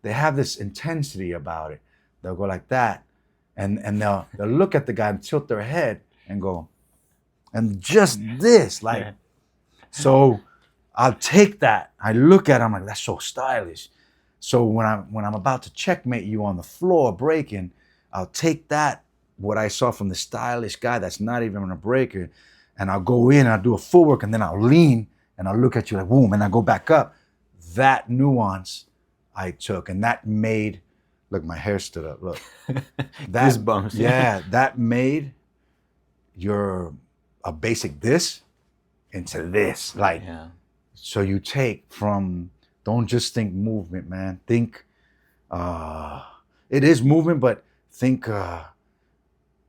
S1: They have this intensity about it. They'll go like that. And they'll look at the guy and tilt their head and go, and just this, like, so I'll take that. I look at him like, that's so stylish. So when I'm about to checkmate you on the floor breaking, I'll take that, what I saw from the stylish guy that's not even a breaker, and I'll go in, I'll do a footwork, and then I'll lean, and I'll look at you like, boom, and I go back up. That nuance I took, and that made, look, my hair stood up, look.
S2: Goosebumps.
S1: Yeah, that made a basic this into this. Like, so you take from, don't just think movement, man. Think, it is movement, but think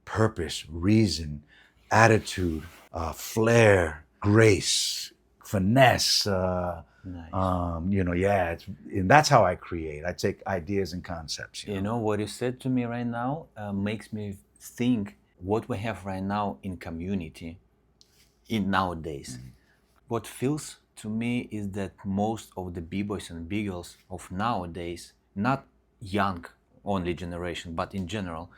S1: purpose, reason, attitude, flair, grace, finesse.
S2: Nice.
S1: You know, and that's how I create. I take ideas and concepts.
S2: You know, what you said to me right now makes me think what we have right now in community, in nowadays. What feels to me is that most of the b-boys and b-girls of nowadays, not young only generation, but in general,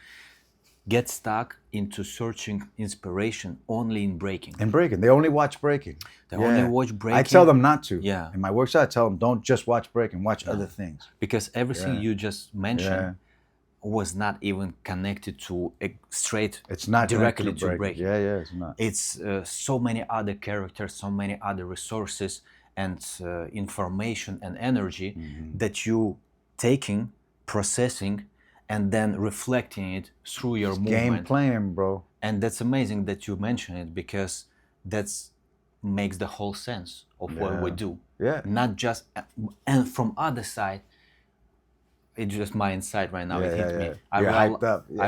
S2: get stuck into searching inspiration only in breaking.
S1: In breaking. They only watch breaking.
S2: They only watch breaking.
S1: I tell them not to.
S2: Yeah.
S1: In my workshop, I tell them, don't just watch breaking, watch other things.
S2: Because everything you just mentioned was not even connected to a straight,
S1: it's not
S2: directly to breaking.
S1: Yeah, it's not.
S2: It's so many other characters, so many other resources and information and energy that you taking, processing, and then reflecting it through your movement.
S1: Game playing, bro.
S2: And that's amazing that you mention it, because that's makes the whole sense of what we do.
S1: Yeah.
S2: Not just, and from other side, it's just my insight right now. It hit me.
S1: You're hyped up. Yeah.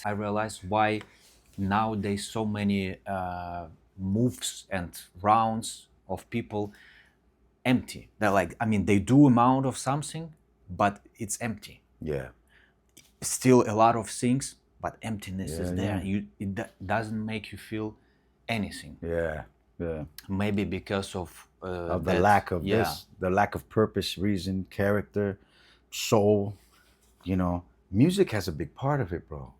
S2: I realized why nowadays so many moves and rounds of people empty. They're like, I mean, they do amount of something, but it's empty.
S1: Yeah.
S2: Still a lot of things, but emptiness is there. It doesn't make you feel anything.
S1: Yeah. Yeah.
S2: Maybe because of
S1: the lack of this, the lack of purpose, reason, character, soul. You know, music has a big part of it, bro.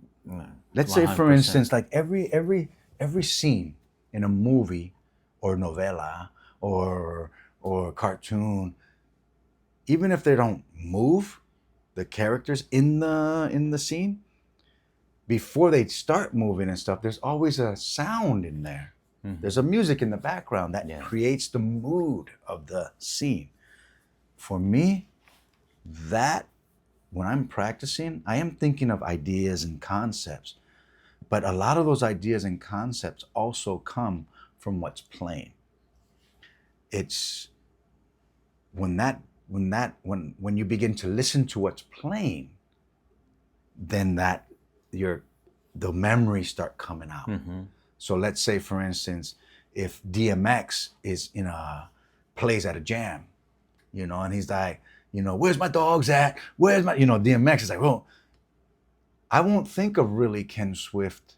S1: Let's say, for
S2: 100%.
S1: instance, like every scene in a movie or novela or cartoon, even if they don't move, the characters in the scene, before they start moving and stuff, there's always a sound in there. There's a music in the background that creates the mood of the scene. For me, that when I'm practicing, I am thinking of ideas and concepts, but a lot of those ideas and concepts also come from what's playing. It's when you begin to listen to what's playing, then the memories start coming out. So let's say, for instance, if DMX is plays at a jam, you know, and he's like, you know, where's my dogs at? Where's my, you know, DMX is like, well, I won't think of really Ken Swift,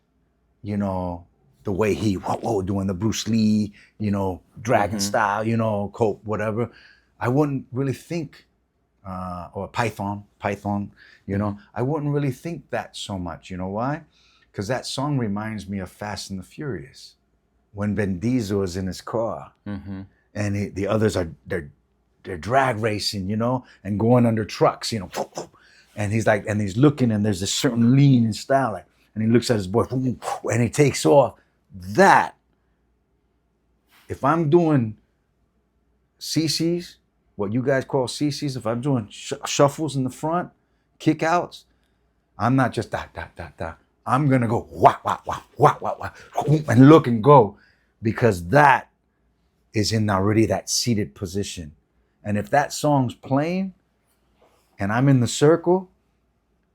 S1: you know, the way he doing the Bruce Lee, you know, dragon style, you know, cope, whatever. I wouldn't really think, or Python, you know, I wouldn't really think that so much. You know why? Because that song reminds me of Fast and the Furious, when Vin Diesel is in his car, and the others they're drag racing, you know, and going under trucks, you know, and he's like, and he's looking, and there's a certain lean and style, like, and he looks at his boy, and he takes off. That, if I'm doing CCs, what you guys call CCs, if I'm doing shuffles in the front, kickouts, I'm not just da. I'm gonna go wah, and look and go, because that is in already that seated position. And if that song's playing and I'm in the circle,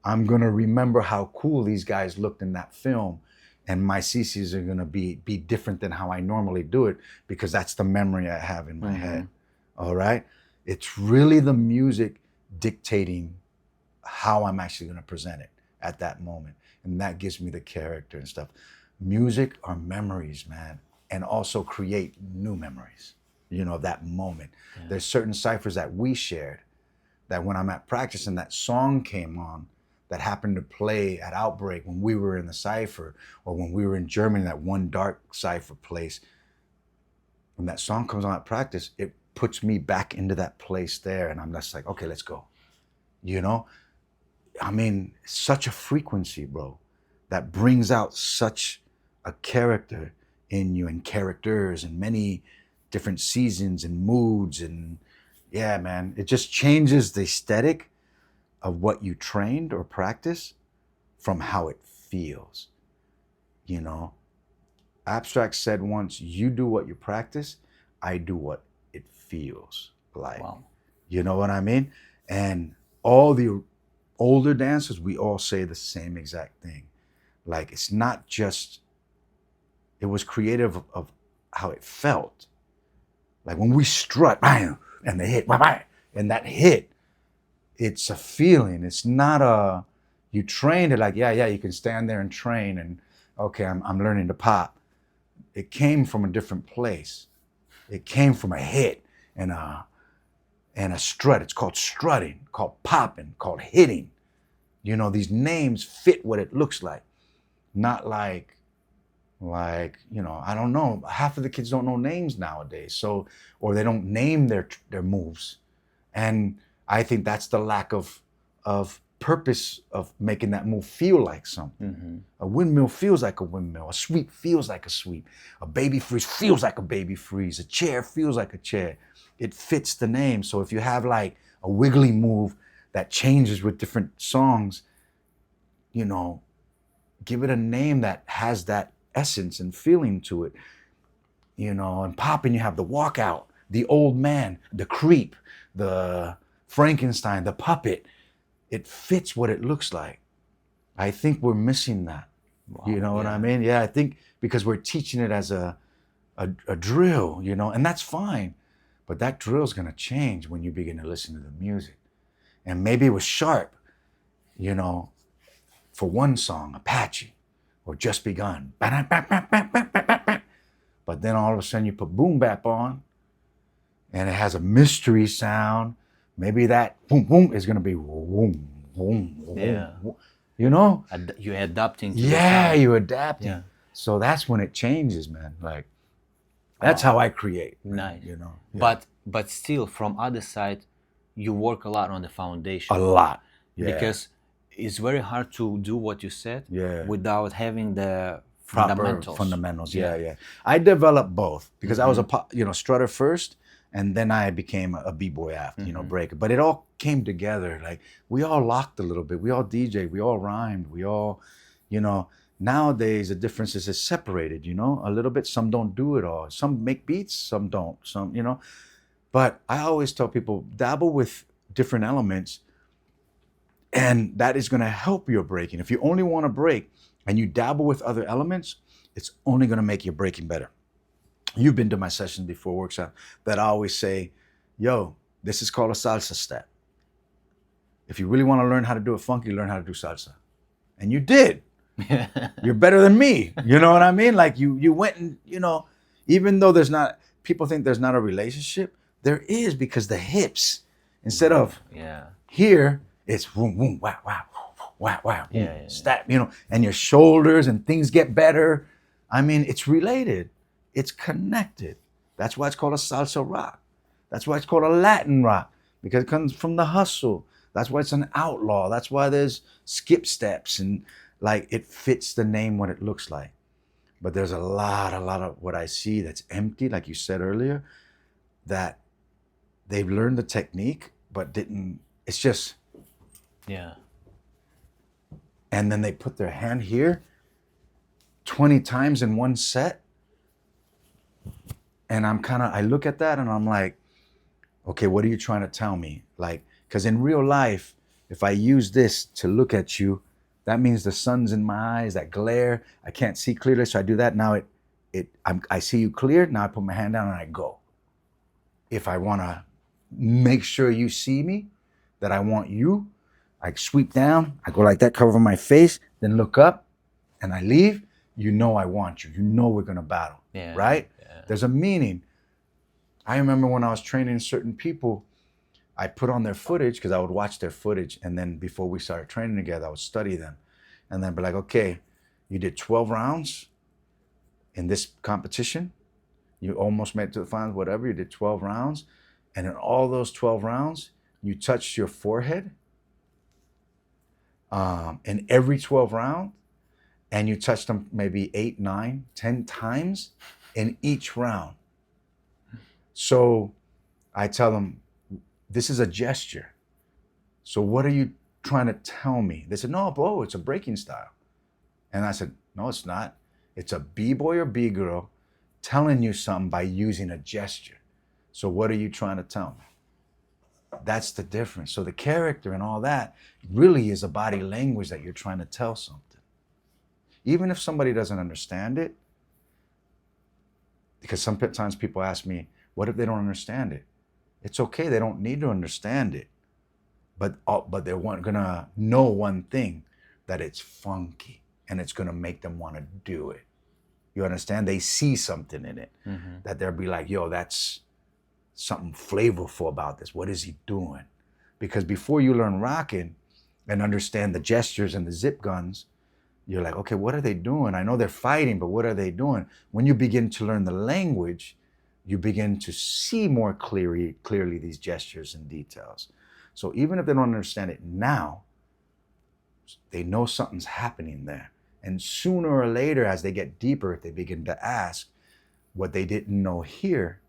S1: I'm gonna remember how cool these guys looked in that film, and my CCs are gonna be different than how I normally do it, because that's the memory I have in my head. All right? It's really the music dictating how I'm actually gonna present it at that moment. And that gives me the character and stuff. Music are memories, man, and also create new memories, you know, that moment. There's certain ciphers that we shared that when I'm at practice and that song came on, that happened to play at Outbreak when we were in the cipher, or when we were in Germany, that one dark cipher place, when that song comes on at practice, it puts me back into that place there, and I'm just like, okay, let's go. You know? I mean, such a frequency, bro, that brings out such a character in you, and characters, and many different seasons and moods, and yeah, man, it just changes the aesthetic of what you trained or practice from how it feels. You know, Abstract said once, you do what you practice, I do what it feels like.
S2: Wow.
S1: You know what I mean? And all the older dancers, we all say the same exact thing. Like, it's not just, it was creative of how it felt. Like when we strut, bam, and the hit, bam, bam, and that hit, it's a feeling. It's not you trained it like, yeah, you can stand there and train and, okay, I'm learning to pop. It came from a different place. It came from a hit and a strut. It's called strutting, called popping, called hitting. You know, these names fit what it looks like. Not like, you know, I don't know. Half of the kids don't know names nowadays. So, or they don't name their moves. And I think that's the lack of purpose of making that move feel like something. A windmill feels like a windmill. A sweep feels like a sweep. A baby freeze feels like a baby freeze. A chair feels like a chair. It fits the name. So if you have like a wiggly move that changes with different songs, you know, give it a name that has that essence and feeling to it, you know. And popping, you have the walkout, the old man, the creep, the Frankenstein, the puppet. It fits what it looks like. I think we're missing that.
S2: Wow,
S1: You know what I mean? Yeah, I think because we're teaching it as a drill, you know, and that's fine. But that drill's gonna change when you begin to listen to the music. And maybe it was sharp, you know, for one song, Apache, or Just Begun. But then all of a sudden you put boom bap on, and it has a mystery sound. Maybe that boom boom is gonna be boom boom boom.
S2: Yeah.
S1: You know?
S2: You're adapting to the
S1: Yeah,
S2: sound.
S1: you're adapting.
S2: Yeah.
S1: So that's when it changes, man. Like, that's how I create.
S2: Nice.
S1: You know? Yeah.
S2: But still, from other side, you work a lot on the foundation.
S1: A lot. Yeah.
S2: Because it's very hard to do what you said without having the
S1: Proper
S2: fundamentals.
S1: Yeah. I developed both because I was a strutter first, and then I became a b-boy after, you know, breaker. But it all came together. Like, we all locked a little bit. We all DJ. We all rhymed. We all, you know. Nowadays, the difference is it's separated, you know, a little bit. Some don't do it all. Some make beats, some don't. Some, you know. But I always tell people, dabble with different elements, and that is going to help your breaking. If you only want to break and you dabble with other elements, it's only going to make your breaking better. You've been to my sessions before, workshop, that I always say, yo, this is called a salsa step. If you really want to learn how to do it funky, learn how to do salsa. And you did. You're better than me. You know what I mean? Like, you went and, you know, even though people think there's not a relationship, there is, because the hips, instead of here, it's boom, boom, wow, wow, wow, wow, boom, step, you know, and your shoulders and things get better. I mean, it's related. It's connected. That's why it's called a salsa rock. That's why it's called a Latin rock, because it comes from the hustle. That's why it's an outlaw. That's why there's skip steps, and like, it fits the name, what it looks like. But there's a lot of what I see that's empty, like you said earlier, that they've learned the technique, but didn't, it's just, and then they put their hand here 20 times in one set. And I look at that and I'm like, okay, what are you trying to tell me? Like, because in real life, if I use this to look at you, that means the sun's in my eyes, that glare, I can't see clearly. So I do that. Now I see you clear. Now I put my hand down and I go. If I want to make sure you see me, that I want you, I sweep down, I go like that, cover my face, then look up, and I leave. You know I want you. You know we're going to battle, right? Yeah. There's a meaning. I remember when I was training certain people, I put on their footage, because I would watch their footage, and then before we started training together, I would study them, and then be like, okay, you did 12 rounds in this competition. You almost made it to the finals, whatever. You did 12 rounds, and in all those 12 rounds, you touched your forehead in every 12 rounds, and you touched them maybe 8, 9, 10 times in each round. So I tell them, this is a gesture. So what are you trying to tell me? They said, no, bro, it's a breaking style. And I said, no, it's not. It's a b-boy or b-girl telling you something by using a gesture. So what are you trying to tell me? That's the difference. So the character and all that really is a body language that you're trying to tell something. Even if somebody doesn't understand it, because sometimes people ask me, what if they don't understand it? It's okay, they don't need to understand it. But they're gonna know one thing, that it's funky, and it's gonna make them wanna do it. You understand? They see something in it, that they'll be like, yo, that's something flavorful about this. What is he doing? Because before you learn rocking and understand the gestures and the zip guns, you're like, okay, what are they doing? I know they're fighting, but what are they doing? When you begin to learn the language, you begin to see more clearly these gestures and details. So even if they don't understand it now, they know something's happening there. And sooner or later, as they get deeper, if they begin to ask what they didn't know here,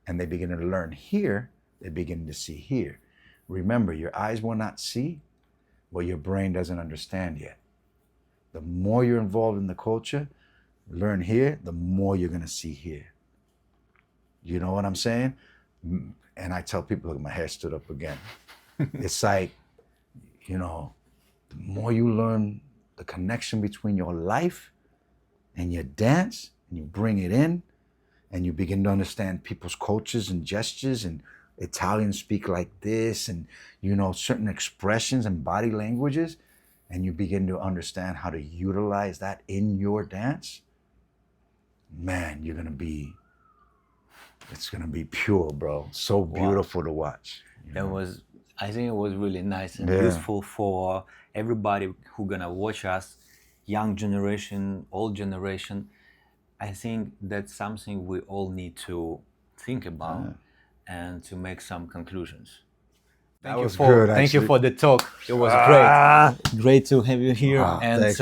S1: and they begin to learn here, they begin to see here. Remember, your eyes will not see, what your brain doesn't understand yet. The more you're involved in the culture, learn here, the more you're gonna see here. You know what I'm saying? And I tell people, look, my hair stood up again. It's like, you know, the more you learn the connection between your life and your dance, and you bring it in, and you begin to understand people's cultures and gestures, and Italians speak like this, and you know, certain expressions and body languages, and you begin to understand how to utilize that in your dance, man, it's gonna be pure, bro. So beautiful to watch.
S2: I think it was really nice and useful for everybody who gonna watch us, young generation, old generation. I think that's something we all need to think about and to make some conclusions.
S1: That was good.
S2: Thank you for the talk. It was great. Great to have you here. And
S1: thanks,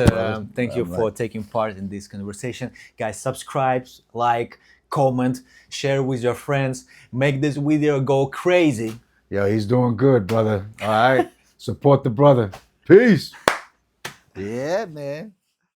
S2: thank you for taking part in this conversation. Guys, subscribe, like, comment, share with your friends. Make this video go crazy.
S1: Yo, he's doing good, brother. All right. Support the brother. Peace.
S2: Yeah, man.